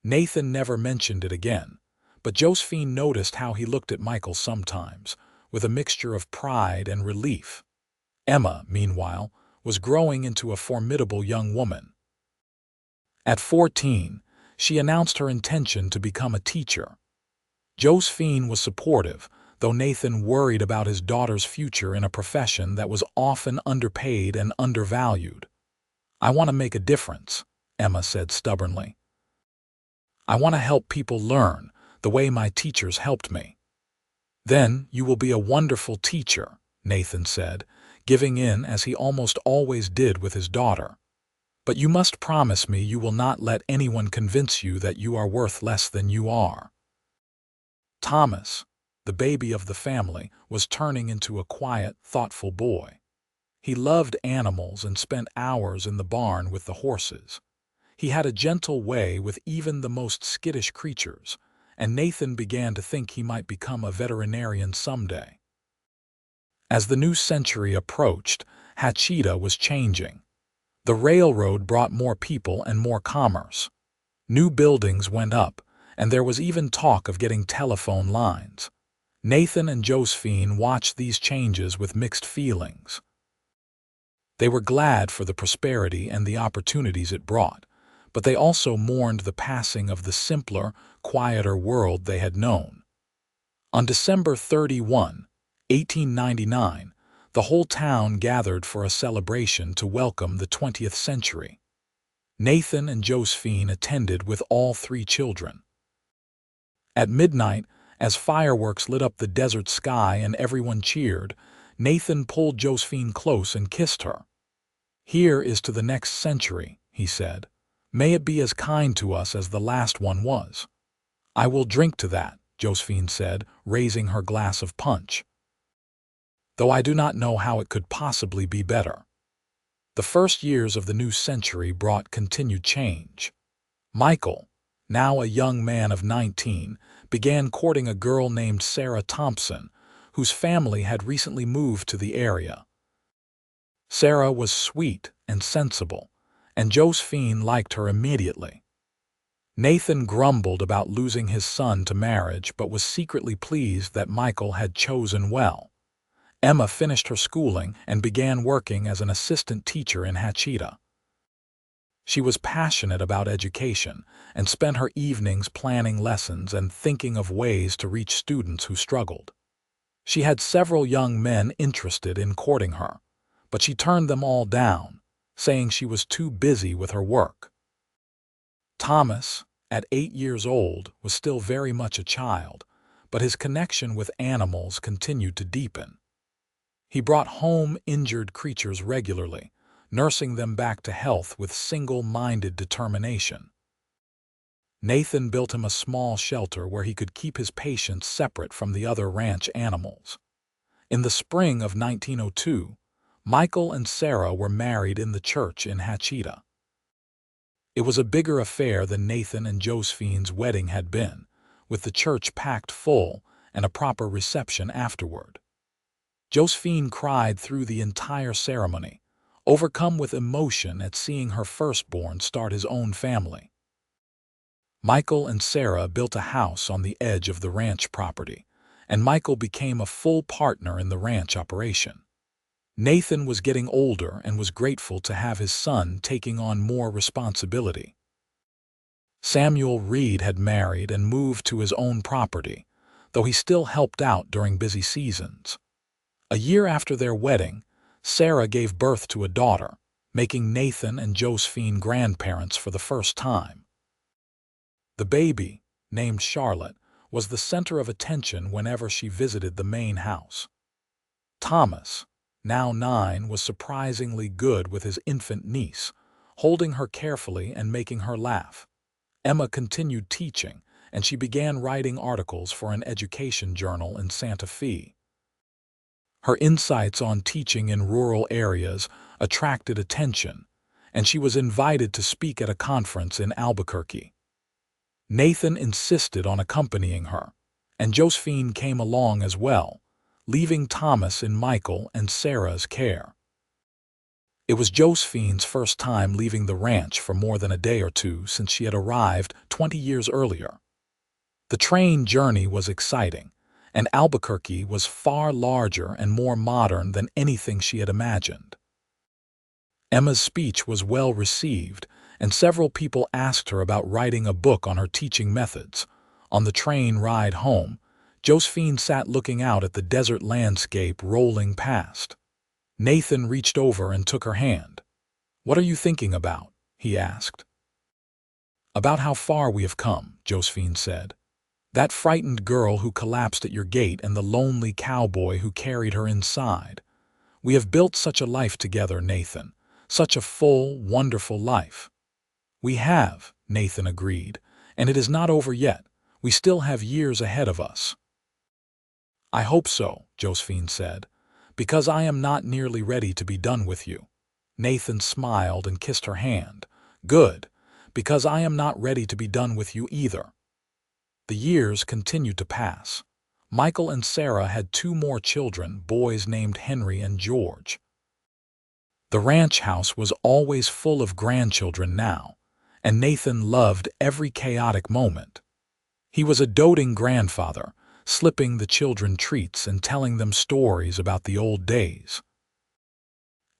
Nathan never mentioned it again, but Josephine noticed how he looked at Michael sometimes, with a mixture of pride and relief. Emma, meanwhile, was growing into a formidable young woman. At 14, she announced her intention to become a teacher. Josephine was supportive, though Nathan worried about his daughter's future in a profession that was often underpaid and undervalued. "I want to make a difference," Emma said stubbornly. "I want to help people learn, the way my teachers helped me." "Then you will be a wonderful teacher," Nathan said, giving in as he almost always did with his daughter. "But you must promise me you will not let anyone convince you that you are worth less than you are." Thomas, the baby of the family, was turning into a quiet, thoughtful boy. He loved animals and spent hours in the barn with the horses. He had a gentle way with even the most skittish creatures, and Nathan began to think he might become a veterinarian someday. As the new century approached, Hatchita was changing. The railroad brought more people and more commerce. New buildings went up, and there was even talk of getting telephone lines. Nathan and Josephine watched these changes with mixed feelings. They were glad for the prosperity and the opportunities it brought, but they also mourned the passing of the simpler, quieter world they had known. On December 31, 1899, the whole town gathered for a celebration to welcome the 20th century. Nathan and Josephine attended with all three children. At midnight, as fireworks lit up the desert sky and everyone cheered, Nathan pulled Josephine close and kissed her. "Here is to the next century," he said. "May it be as kind to us as the last one was." "I will drink to that," Josephine said, raising her glass of punch. though I do not know how it could possibly be better. The first years of the new century brought continued change. Michael, now a young man of 19, began courting a girl named Sarah Thompson, whose family had recently moved to the area. Sarah was sweet and sensible, and Josephine liked her immediately. Nathan grumbled about losing his son to marriage but was secretly pleased that Michael had chosen well. Emma finished her schooling and began working as an assistant teacher in Hachita. She was passionate about education and spent her evenings planning lessons and thinking of ways to reach students who struggled. She had several young men interested in courting her, but she turned them all down, saying she was too busy with her work. Thomas, at 8 years old, was still very much a child, but his connection with animals continued to deepen. He brought home injured creatures regularly, nursing them back to health with single-minded determination. Nathan built him a small shelter where he could keep his patients separate from the other ranch animals. In the spring of 1902, Michael and Sarah were married in the church in Hachita. It was a bigger affair than Nathan and Josephine's wedding had been, with the church packed full and a proper reception afterward. Josephine cried through the entire ceremony, overcome with emotion at seeing her firstborn start his own family. Michael and Sarah built a house on the edge of the ranch property, and Michael became a full partner in the ranch operation. Nathan was getting older and was grateful to have his son taking on more responsibility. Samuel Reed had married and moved to his own property, though he still helped out during busy seasons. A year after their wedding, Sarah gave birth to a daughter, making Nathan and Josephine grandparents for the first time. The baby, named Charlotte, was the center of attention whenever she visited the main house. Thomas, now 9, was surprisingly good with his infant niece, holding her carefully and making her laugh. Emma continued teaching, and she began writing articles for an education journal in Santa Fe. Her insights on teaching in rural areas attracted attention, and she was invited to speak at a conference in Albuquerque. Nathan insisted on accompanying her, and Josephine came along as well, leaving Thomas in Michael and Sarah's care. It was Josephine's first time leaving the ranch for more than a day or two since she had arrived 20 years earlier. The train journey was exciting, and Albuquerque was far larger and more modern than anything she had imagined. Emma's speech was well received, and several people asked her about writing a book on her teaching methods. On the train ride home, Josephine sat looking out at the desert landscape rolling past. Nathan reached over and took her hand. "What are you thinking about?" he asked. "About how far we have come," Josephine said. "That frightened girl who collapsed at your gate and the lonely cowboy who carried her inside. We have built such a life together, Nathan. Such a full, wonderful life." "We have," Nathan agreed, "and it is not over yet. We still have years ahead of us." "I hope so," Josephine said, "because I am not nearly ready to be done with you." Nathan smiled and kissed her hand. "Good, because I am not ready to be done with you either." The years continued to pass. Michael and Sarah had 2 more children, boys named Henry and George. The ranch house was always full of grandchildren now, and Nathan loved every chaotic moment. He was a doting grandfather, slipping the children treats and telling them stories about the old days.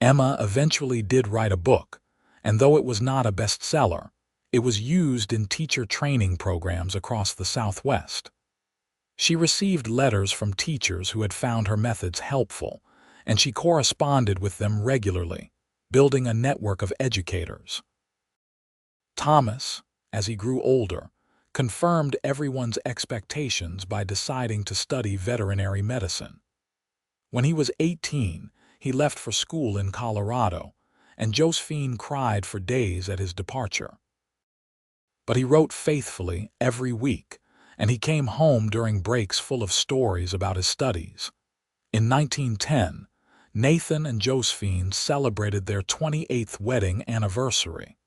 Emma eventually did write a book, and though it was not a bestseller, it was used in teacher training programs across the Southwest. She received letters from teachers who had found her methods helpful, and she corresponded with them regularly, building a network of educators. Thomas, as he grew older, confirmed everyone's expectations by deciding to study veterinary medicine. When he was 18, he left for school in Colorado, and Josephine cried for days at his departure. But he wrote faithfully every week, and he came home during breaks full of stories about his studies. In 1910, Nathan and Josephine celebrated their 28th wedding anniversary.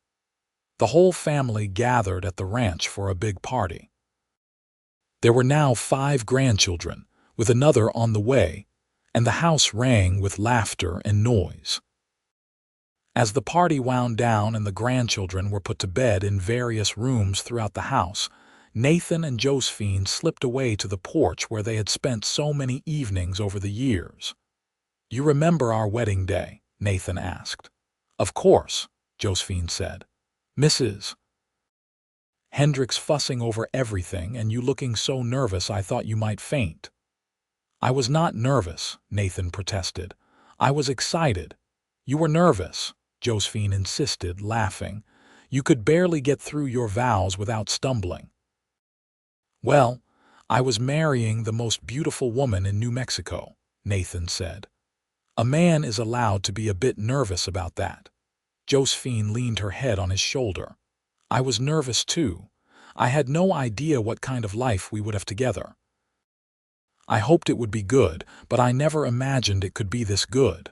The whole family gathered at the ranch for a big party. There were now 5 grandchildren, with another on the way, and the house rang with laughter and noise. As the party wound down and the grandchildren were put to bed in various rooms throughout the house, Nathan and Josephine slipped away to the porch where they had spent so many evenings over the years. "You remember our wedding day?" Nathan asked. "Of course," Josephine said. "Mrs. Hendricks fussing over everything and you looking so nervous I thought you might faint." "I was not nervous," Nathan protested. "I was excited." "You were nervous," Josephine insisted, laughing. "You could barely get through your vows without stumbling." "Well, I was marrying the most beautiful woman in New Mexico," Nathan said. "A man is allowed to be a bit nervous about that." Josephine leaned her head on his shoulder. "I was nervous too. I had no idea what kind of life we would have together. I hoped it would be good, but I never imagined it could be this good."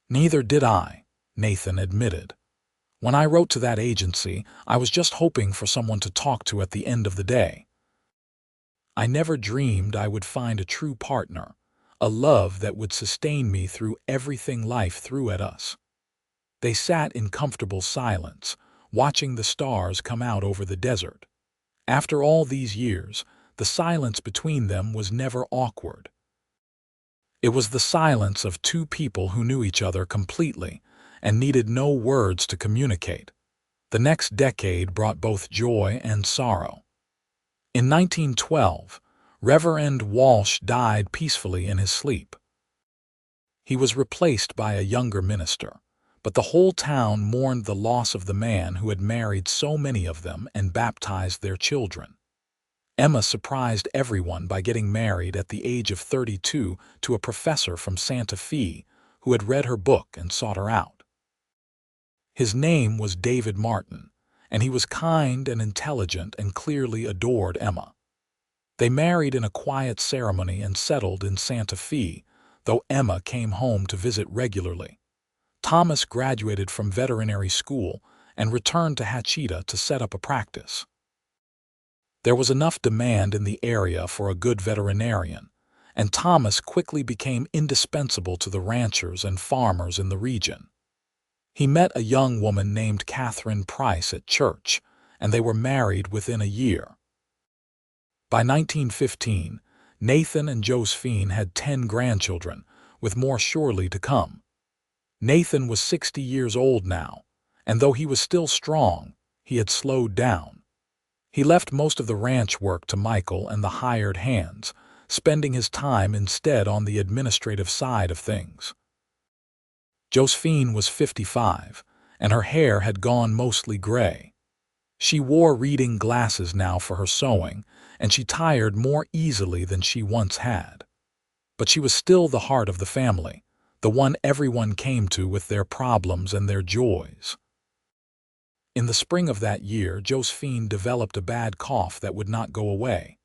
"Neither did I," Nathan admitted. "When I wrote to that agency, I was just hoping for someone to talk to at the end of the day. I never dreamed I would find a true partner, a love that would sustain me through everything life threw at us." They sat in comfortable silence, watching the stars come out over the desert. After all these years, the silence between them was never awkward. It was the silence of 2 people who knew each other completely and needed no words to communicate. The next decade brought both joy and sorrow. In 1912, Reverend Walsh died peacefully in his sleep. He was replaced by a younger minister, but the whole town mourned the loss of the man who had married so many of them and baptized their children. Emma surprised everyone by getting married at the age of 32 to a professor from Santa Fe who had read her book and sought her out. His name was David Martin, and he was kind and intelligent and clearly adored Emma. They married in a quiet ceremony and settled in Santa Fe, though Emma came home to visit regularly. Thomas graduated from veterinary school and returned to Hatchita to set up a practice. There was enough demand in the area for a good veterinarian, and Thomas quickly became indispensable to the ranchers and farmers in the region. He met a young woman named Catherine Price at church, and they were married within a year. By 1915, Nathan and Josephine had 10 grandchildren, with more surely to come. Nathan was 60 years old now, and though he was still strong, he had slowed down. He left most of the ranch work to Michael and the hired hands, spending his time instead on the administrative side of things. Josephine was 55, and her hair had gone mostly gray. She wore reading glasses now for her sewing, and she tired more easily than she once had. But she was still the heart of the family, the one everyone came to with their problems and their joys. In the spring of that year, Josephine developed a bad cough that would not go away.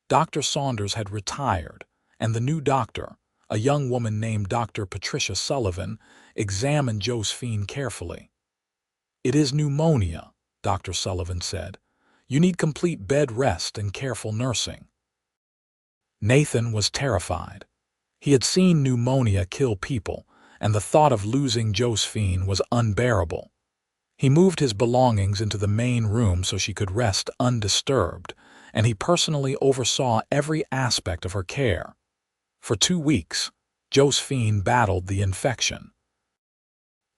Dr. Saunders had retired, and the new doctor, a young woman named Dr. Patricia Sullivan, examined Josephine carefully. "It is pneumonia," Dr. Sullivan said. "You need complete bed rest and careful nursing." Nathan was terrified. He had seen pneumonia kill people, and the thought of losing Josephine was unbearable. He moved his belongings into the main room so she could rest undisturbed, and he personally oversaw every aspect of her care. For 2 weeks, Josephine battled the infection.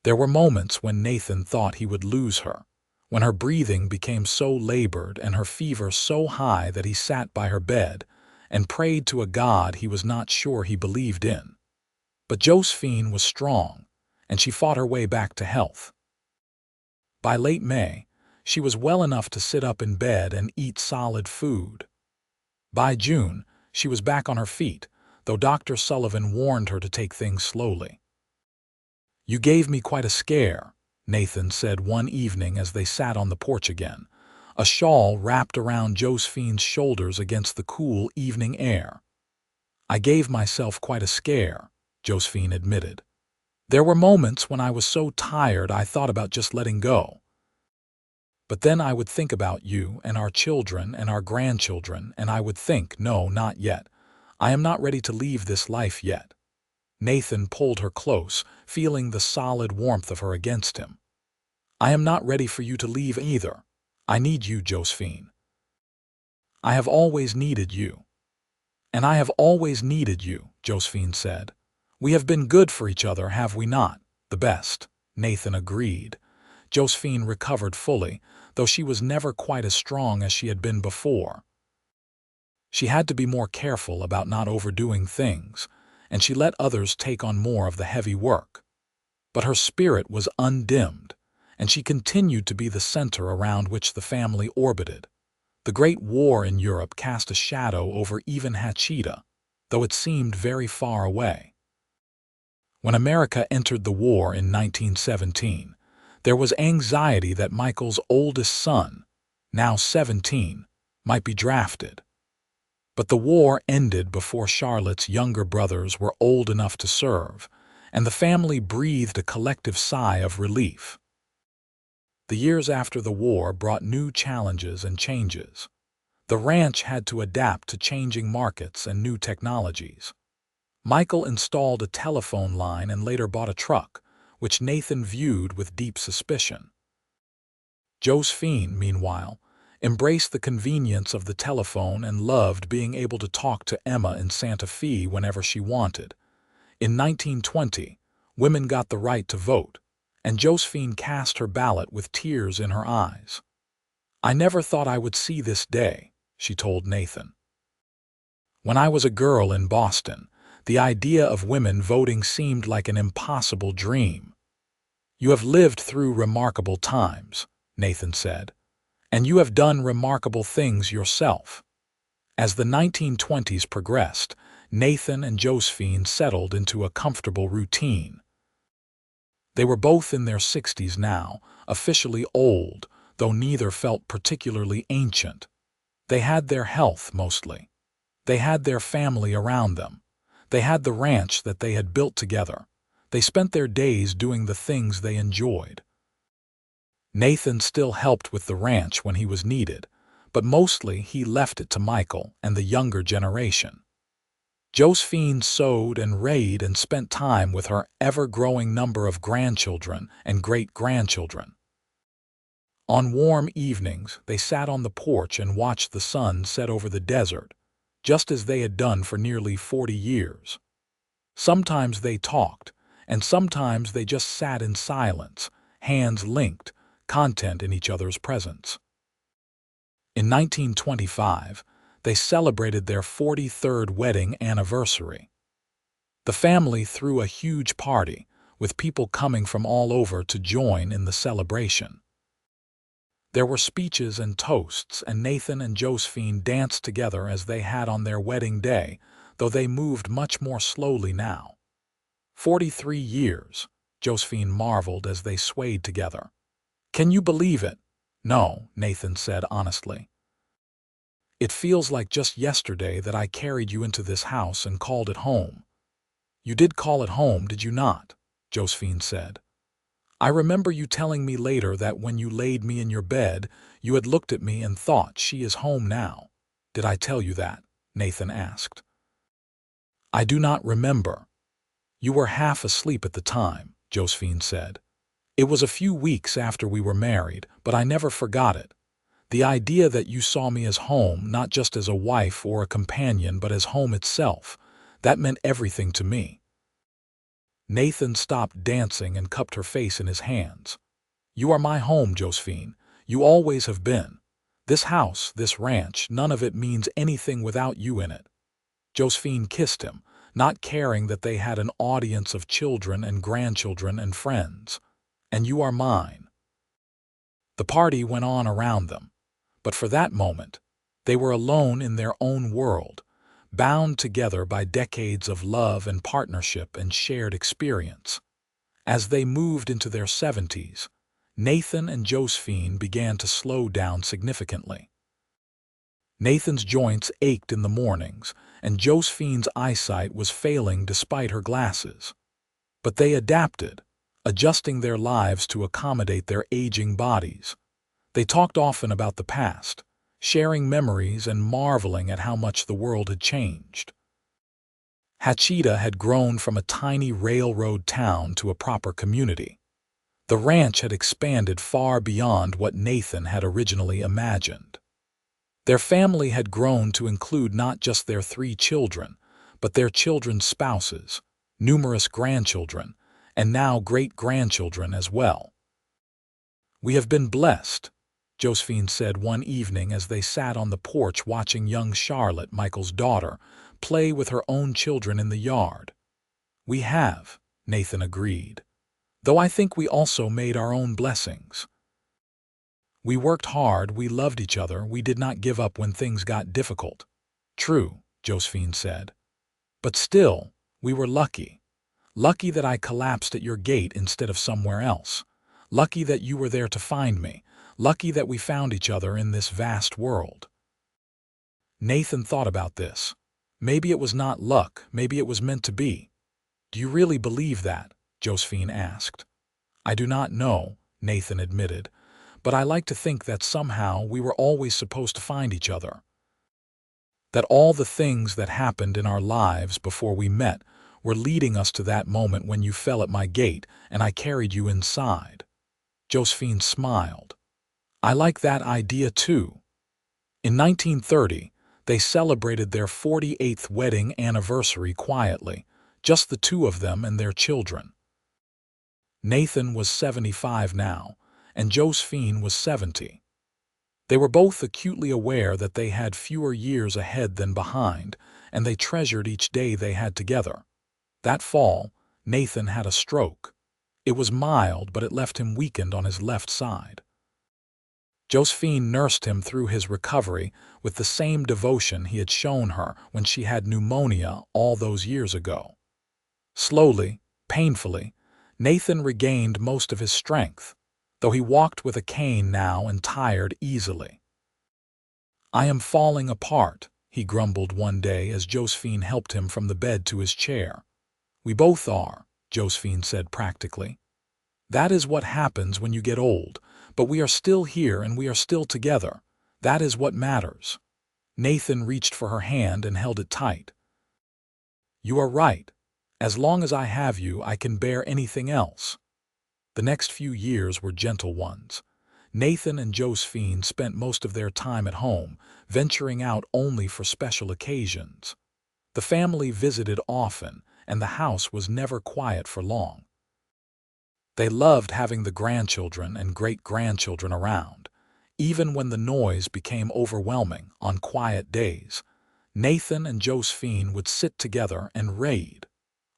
There were moments when Nathan thought he would lose her, when her breathing became so labored and her fever so high that he sat by her bed and prayed to a God he was not sure he believed in. But Josephine was strong, and she fought her way back to health. By late May, she was well enough to sit up in bed and eat solid food. By June, she was back on her feet, though Dr. Sullivan warned her to take things slowly. "You gave me quite a scare," Nathan said one evening as they sat on the porch again, a shawl wrapped around Josephine's shoulders against the cool evening air. "I gave myself quite a scare," Josephine admitted. "There were moments when I was so tired I thought about just letting go. But then I would think about you and our children and our grandchildren, and I would think, no, not yet. I am not ready to leave this life yet." Nathan pulled her close, feeling the solid warmth of her against him. "I am not ready for you to leave either. I need you, Josephine. I have always needed you." "And I have always needed you," Josephine said. "We have been good for each other, have we not?" "The best," Nathan agreed. Josephine recovered fully, though she was never quite as strong as she had been before. She had to be more careful about not overdoing things, and she let others take on more of the heavy work. But her spirit was undimmed, and she continued to be the center around which the family orbited. The Great War in Europe cast a shadow over even Hachita, though it seemed very far away. When America entered the war in 1917, there was anxiety that Michael's oldest son, now 17, might be drafted. But the war ended before Charlotte's younger brothers were old enough to serve, and the family breathed a collective sigh of relief. The years after the war brought new challenges and changes. The ranch had to adapt to changing markets and new technologies. Michael installed a telephone line and later bought a truck, which Nathan viewed with deep suspicion. Josephine, meanwhile, embraced the convenience of the telephone and loved being able to talk to Emma in Santa Fe whenever she wanted. In 1920, women got the right to vote, and Josephine cast her ballot with tears in her eyes. "I never thought I would see this day," she told Nathan. "When I was a girl in Boston, the idea of women voting seemed like an impossible dream." "You have lived through remarkable times," Nathan said, "and you have done remarkable things yourself." As the 1920s progressed, Nathan and Josephine settled into a comfortable routine. They were both in their 60s now, officially old, though neither felt particularly ancient. They had their health, mostly. They had their family around them. They had the ranch that they had built together. They spent their days doing the things they enjoyed. Nathan still helped with the ranch when he was needed, but mostly he left it to Michael and the younger generation. Josephine sewed and read and spent time with her ever-growing number of grandchildren and great-grandchildren. On warm evenings, they sat on the porch and watched the sun set over the desert, just as they had done for nearly 40 years. Sometimes they talked, and sometimes they just sat in silence, hands linked, content in each other's presence. In 1925, they celebrated their 43rd wedding anniversary. The family threw a huge party, with people coming from all over to join in the celebration. There were speeches and toasts, and Nathan and Josephine danced together as they had on their wedding day, though they moved much more slowly now. 43 years, Josephine marveled as they swayed together. "Can you believe it?" "No," Nathan said honestly. "It feels like just yesterday that I carried you into this house and called it home." "You did call it home, did you not?" Josephine said. "I remember you telling me later that when you laid me in your bed, you had looked at me and thought, she is home now. Did I tell you that?" Nathan asked. "I do not remember. You were half asleep at the time," Josephine said. "It was a few weeks after we were married, but I never forgot it. The idea that you saw me as home, not just as a wife or a companion, but as home itself, that meant everything to me." Nathan stopped dancing and cupped her face in his hands. "You are my home, Josephine. You always have been. This house, this ranch, none of it means anything without you in it." Josephine kissed him, not caring that they had an audience of children and grandchildren and friends. "And you are mine." The party went on around them, but for that moment, they were alone in their own world, bound together by decades of love and partnership and shared experience. As they moved into their 70s, Nathan and Josephine began to slow down significantly. Nathan's joints ached in the mornings, and Josephine's eyesight was failing despite her glasses. But they adapted, adjusting their lives to accommodate their aging bodies. They talked often about the past, sharing memories and marveling at how much the world had changed. Hachita had grown from a tiny railroad town to a proper community. The ranch had expanded far beyond what Nathan had originally imagined. Their family had grown to include not just their 3 children, but their children's spouses, numerous grandchildren, and now great-grandchildren as well. "We have been blessed," Josephine said one evening as they sat on the porch watching young Charlotte, Michael's daughter, play with her own children in the yard. "We have," Nathan agreed, "though I think we also made our own blessings. We worked hard, we loved each other, we did not give up when things got difficult." "True," Josephine said. "But still, we were lucky. Lucky that I collapsed at your gate instead of somewhere else. Lucky that you were there to find me. Lucky that we found each other in this vast world." Nathan thought about this. Maybe it was not luck, maybe it was meant to be. "Do you really believe that?" Josephine asked. "I do not know," Nathan admitted, "but I like to think that somehow we were always supposed to find each other. That all the things that happened in our lives before we met were leading us to that moment when you fell at my gate and I carried you inside." Josephine smiled. "I like that idea too." In 1930, they celebrated their 48th wedding anniversary quietly, just the 2 of them and their children. Nathan was 75 now, and Josephine was 70. They were both acutely aware that they had fewer years ahead than behind, and they treasured each day they had together. That fall, Nathan had a stroke. It was mild, but it left him weakened on his left side. Josephine nursed him through his recovery with the same devotion he had shown her when she had pneumonia all those years ago. Slowly, painfully, Nathan regained most of his strength, though he walked with a cane now and tired easily. "I am falling apart," he grumbled one day as Josephine helped him from the bed to his chair. "We both are," Josephine said practically. "That is what happens when you get old, but we are still here and we are still together. That is what matters." Nathan reached for her hand and held it tight. "You are right. As long as I have you, I can bear anything else." The next few years were gentle ones. Nathan and Josephine spent most of their time at home, venturing out only for special occasions. The family visited often, and the house was never quiet for long. They loved having the grandchildren and great-grandchildren around. Even when the noise became overwhelming on quiet days, Nathan and Josephine would sit together and read,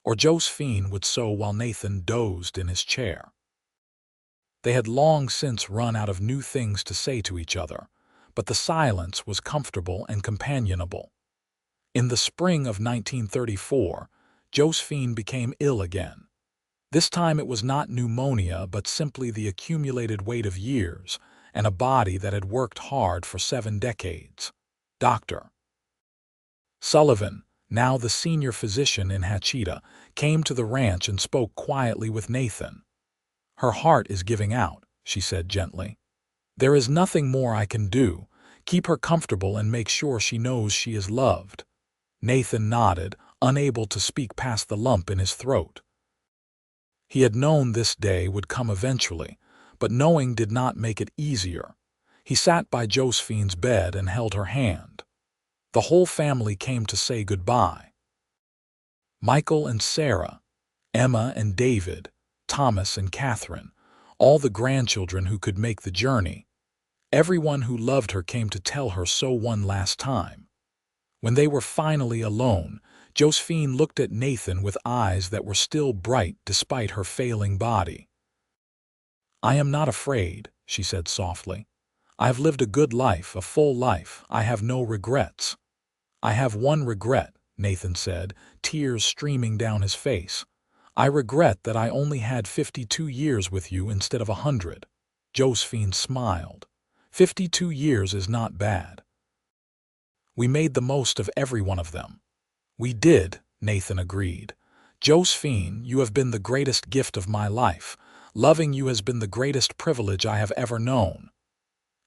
or Josephine would sew while Nathan dozed in his chair. They had long since run out of new things to say to each other, but the silence was comfortable and companionable. In the spring of 1934, Josephine became ill again. This time it was not pneumonia, but simply the accumulated weight of years and a body that had worked hard for 7 decades. Dr. Sullivan, now the senior physician in Hachita, came to the ranch and spoke quietly with Nathan. "Her heart is giving out," she said gently. "There is nothing more I can do. Keep her comfortable and make sure she knows she is loved." Nathan nodded, unable to speak past the lump in his throat. He had known this day would come eventually, but knowing did not make it easier. He sat by Josephine's bed and held her hand. The whole family came to say goodbye. Michael and Sarah, Emma and David, Thomas and Catherine, all the grandchildren who could make the journey. Everyone who loved her came to tell her so one last time. When they were finally alone, Josephine looked at Nathan with eyes that were still bright despite her failing body. "I am not afraid," she said softly. "I have lived a good life, a full life. I have no regrets." "I have one regret," Nathan said, tears streaming down his face. "I regret that I only had 52 years with you instead of 100. Josephine smiled. 52 years is not bad. We made the most of every one of them. "We did," Nathan agreed. "Josephine, you have been the greatest gift of my life. Loving you has been the greatest privilege I have ever known."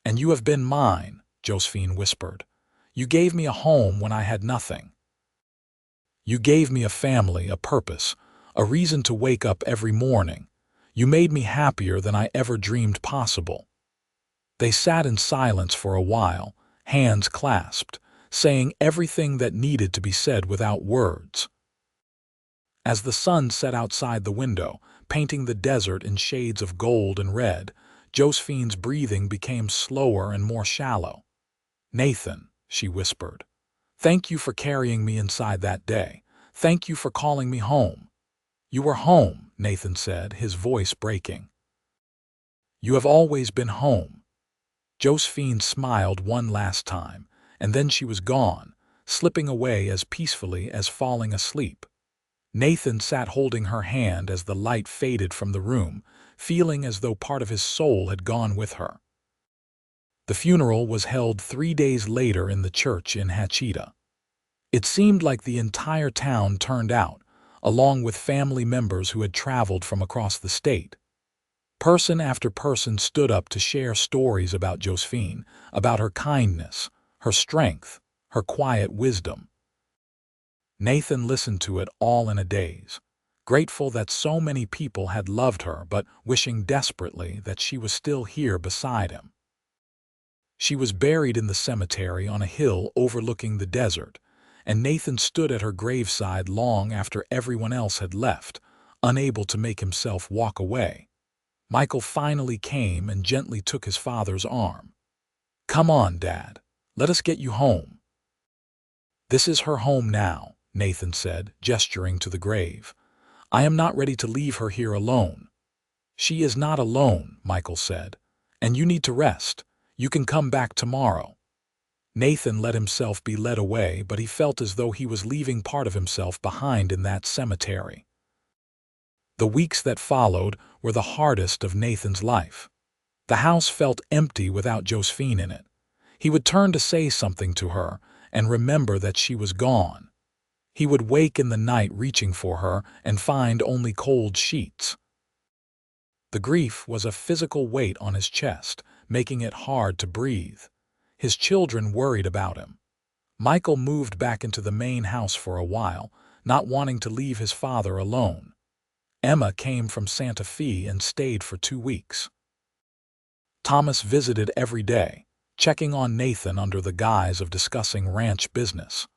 "And you have been mine," Josephine whispered. "You gave me a home when I had nothing. You gave me a family, a purpose, a reason to wake up every morning. You made me happier than I ever dreamed possible." They sat in silence for a while, hands clasped, saying everything that needed to be said without words. As the sun set outside the window, painting the desert in shades of gold and red, Josephine's breathing became slower and more shallow. "Nathan," she whispered, "thank you for carrying me inside that day. Thank you for calling me home." "You were home," Nathan said, his voice breaking. "You have always been home." Josephine smiled one last time, and then she was gone, slipping away as peacefully as falling asleep. Nathan sat holding her hand as the light faded from the room, feeling as though part of his soul had gone with her. The funeral was held 3 days later in the church in Hachita. It seemed like the entire town turned out, along with family members who had traveled from across the state. Person after person stood up to share stories about Josephine, about her kindness, her strength, her quiet wisdom. Nathan listened to it all in a daze, grateful that so many people had loved her but wishing desperately that she was still here beside him. She was buried in the cemetery on a hill overlooking the desert, and Nathan stood at her graveside long after everyone else had left, unable to make himself walk away. Michael finally came and gently took his father's arm. "Come on, Dad. Let us get you home." "This is her home now," Nathan said, gesturing to the grave. "I am not ready to leave her here alone." "She is not alone," Michael said. "And you need to rest. You can come back tomorrow." Nathan let himself be led away, but he felt as though he was leaving part of himself behind in that cemetery. The weeks that followed were the hardest of Nathan's life. The house felt empty without Josephine in it. He would turn to say something to her and remember that she was gone. He would wake in the night reaching for her and find only cold sheets. The grief was a physical weight on his chest, making it hard to breathe. His children worried about him. Michael moved back into the main house for a while, not wanting to leave his father alone. Emma came from Santa Fe and stayed for 2 weeks. Thomas visited every day, checking on Nathan under the guise of discussing ranch business.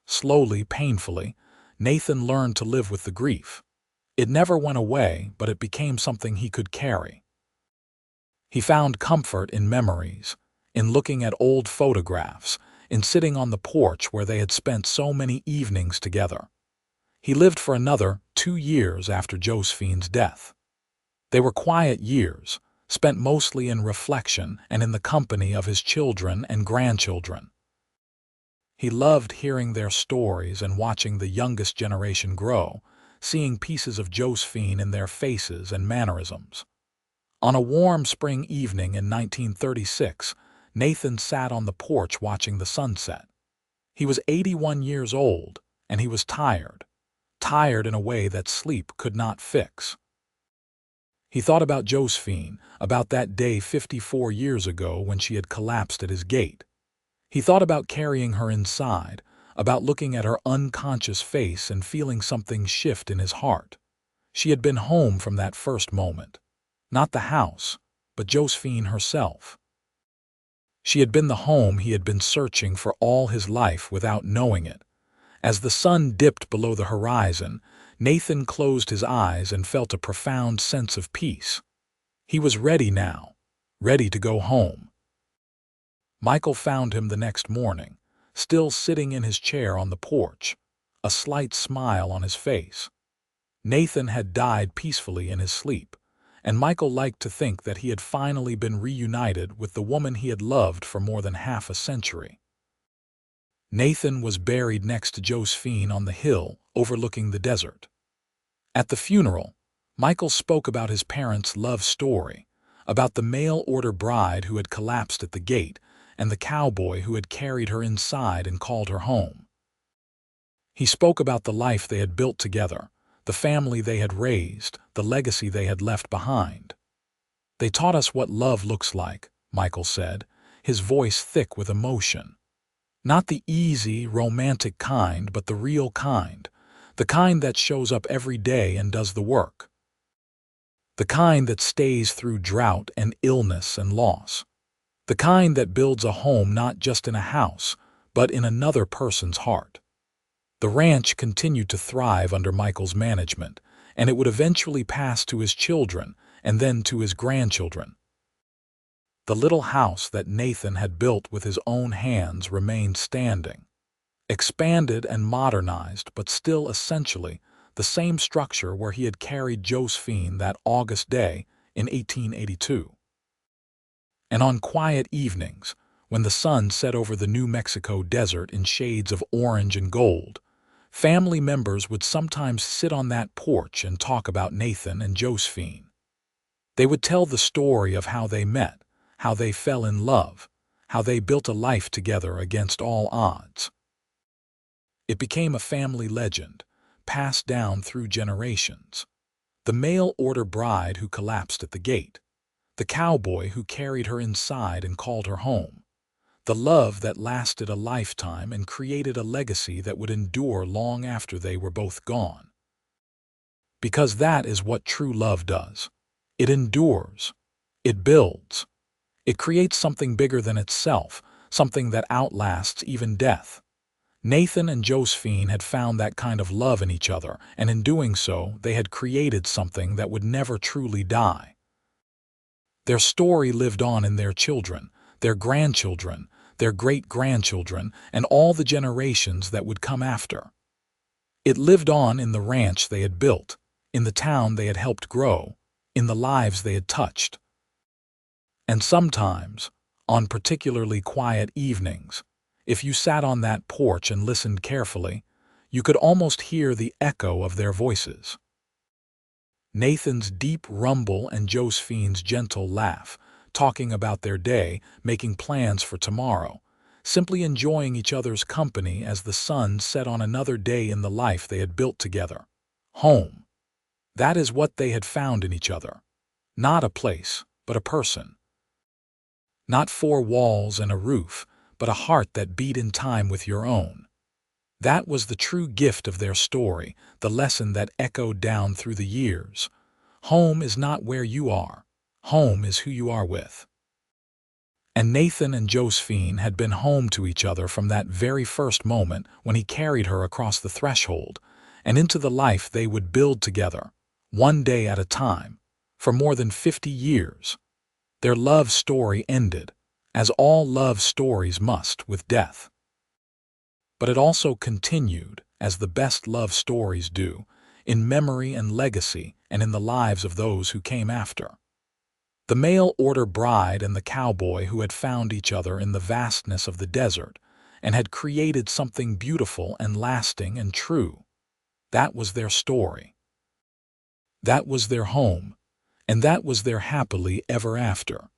Slowly, painfully, Nathan learned to live with the grief. It never went away, but it became something he could carry. He found comfort in memories, in looking at old photographs, in sitting on the porch where they had spent so many evenings together. He lived for another 2 years after Josephine's death. They were quiet years, spent mostly in reflection and in the company of his children and grandchildren. He loved hearing their stories and watching the youngest generation grow, seeing pieces of Josephine in their faces and mannerisms. On a warm spring evening in 1936, Nathan sat on the porch watching the sunset. He was 81 years old, and he was tired in a way that sleep could not fix. He thought about Josephine, about that day 54 years ago when she had collapsed at his gate. He thought about carrying her inside, about looking at her unconscious face and feeling something shift in his heart. She had been home from that first moment. Not the house, but Josephine herself. She had been the home he had been searching for all his life without knowing it. As the sun dipped below the horizon, Nathan closed his eyes and felt a profound sense of peace. He was ready now, ready to go home. Michael found him the next morning, still sitting in his chair on the porch, a slight smile on his face. Nathan had died peacefully in his sleep, and Michael liked to think that he had finally been reunited with the woman he had loved for more than half a century. Nathan was buried next to Josephine on the hill overlooking the desert. At the funeral, Michael spoke about his parents' love story, about the mail-order bride who had collapsed at the gate and the cowboy who had carried her inside and called her home. He spoke about the life they had built together, the family they had raised, the legacy they had left behind. "They taught us what love looks like," Michael said, his voice thick with emotion. "Not the easy, romantic kind, but the real kind, the kind that shows up every day and does the work. The kind that stays through drought and illness and loss. The kind that builds a home not just in a house, but in another person's heart." The ranch continued to thrive under Michael's management, and it would eventually pass to his children and then to his grandchildren. The little house that Nathan had built with his own hands remained standing, expanded and modernized, but still essentially the same structure where he had carried Josephine that August day in 1882. And on quiet evenings, when the sun set over the New Mexico desert in shades of orange and gold, family members would sometimes sit on that porch and talk about Nathan and Josephine. They would tell the story of how they met, how they fell in love, how they built a life together against all odds. It became a family legend, passed down through generations. The mail-order bride who collapsed at the gate, the cowboy who carried her inside and called her home, the love that lasted a lifetime and created a legacy that would endure long after they were both gone. Because that is what true love does. It endures. It builds. It creates something bigger than itself, something that outlasts even death. Nathan and Josephine had found that kind of love in each other, and in doing so, they had created something that would never truly die. Their story lived on in their children, their grandchildren, their great-grandchildren, and all the generations that would come after. It lived on in the ranch they had built, in the town they had helped grow, in the lives they had touched. And sometimes, on particularly quiet evenings, if you sat on that porch and listened carefully, you could almost hear the echo of their voices. Nathan's deep rumble and Josephine's gentle laugh, talking about their day, making plans for tomorrow, simply enjoying each other's company as the sun set on another day in the life they had built together. Home. That is what they had found in each other. Not a place, but a person. Not four walls and a roof, but a heart that beat in time with your own. That was the true gift of their story, the lesson that echoed down through the years. Home is not where you are. Home is who you are with. And Nathan and Josephine had been home to each other from that very first moment when he carried her across the threshold and into the life they would build together, one day at a time, for more than 50 years. Their love story ended, as all love stories must, with death. But it also continued, as the best love stories do, in memory and legacy and in the lives of those who came after. The mail-order bride and the cowboy who had found each other in the vastness of the desert and had created something beautiful and lasting and true. That was their story. That was their home, and that was their happily ever after.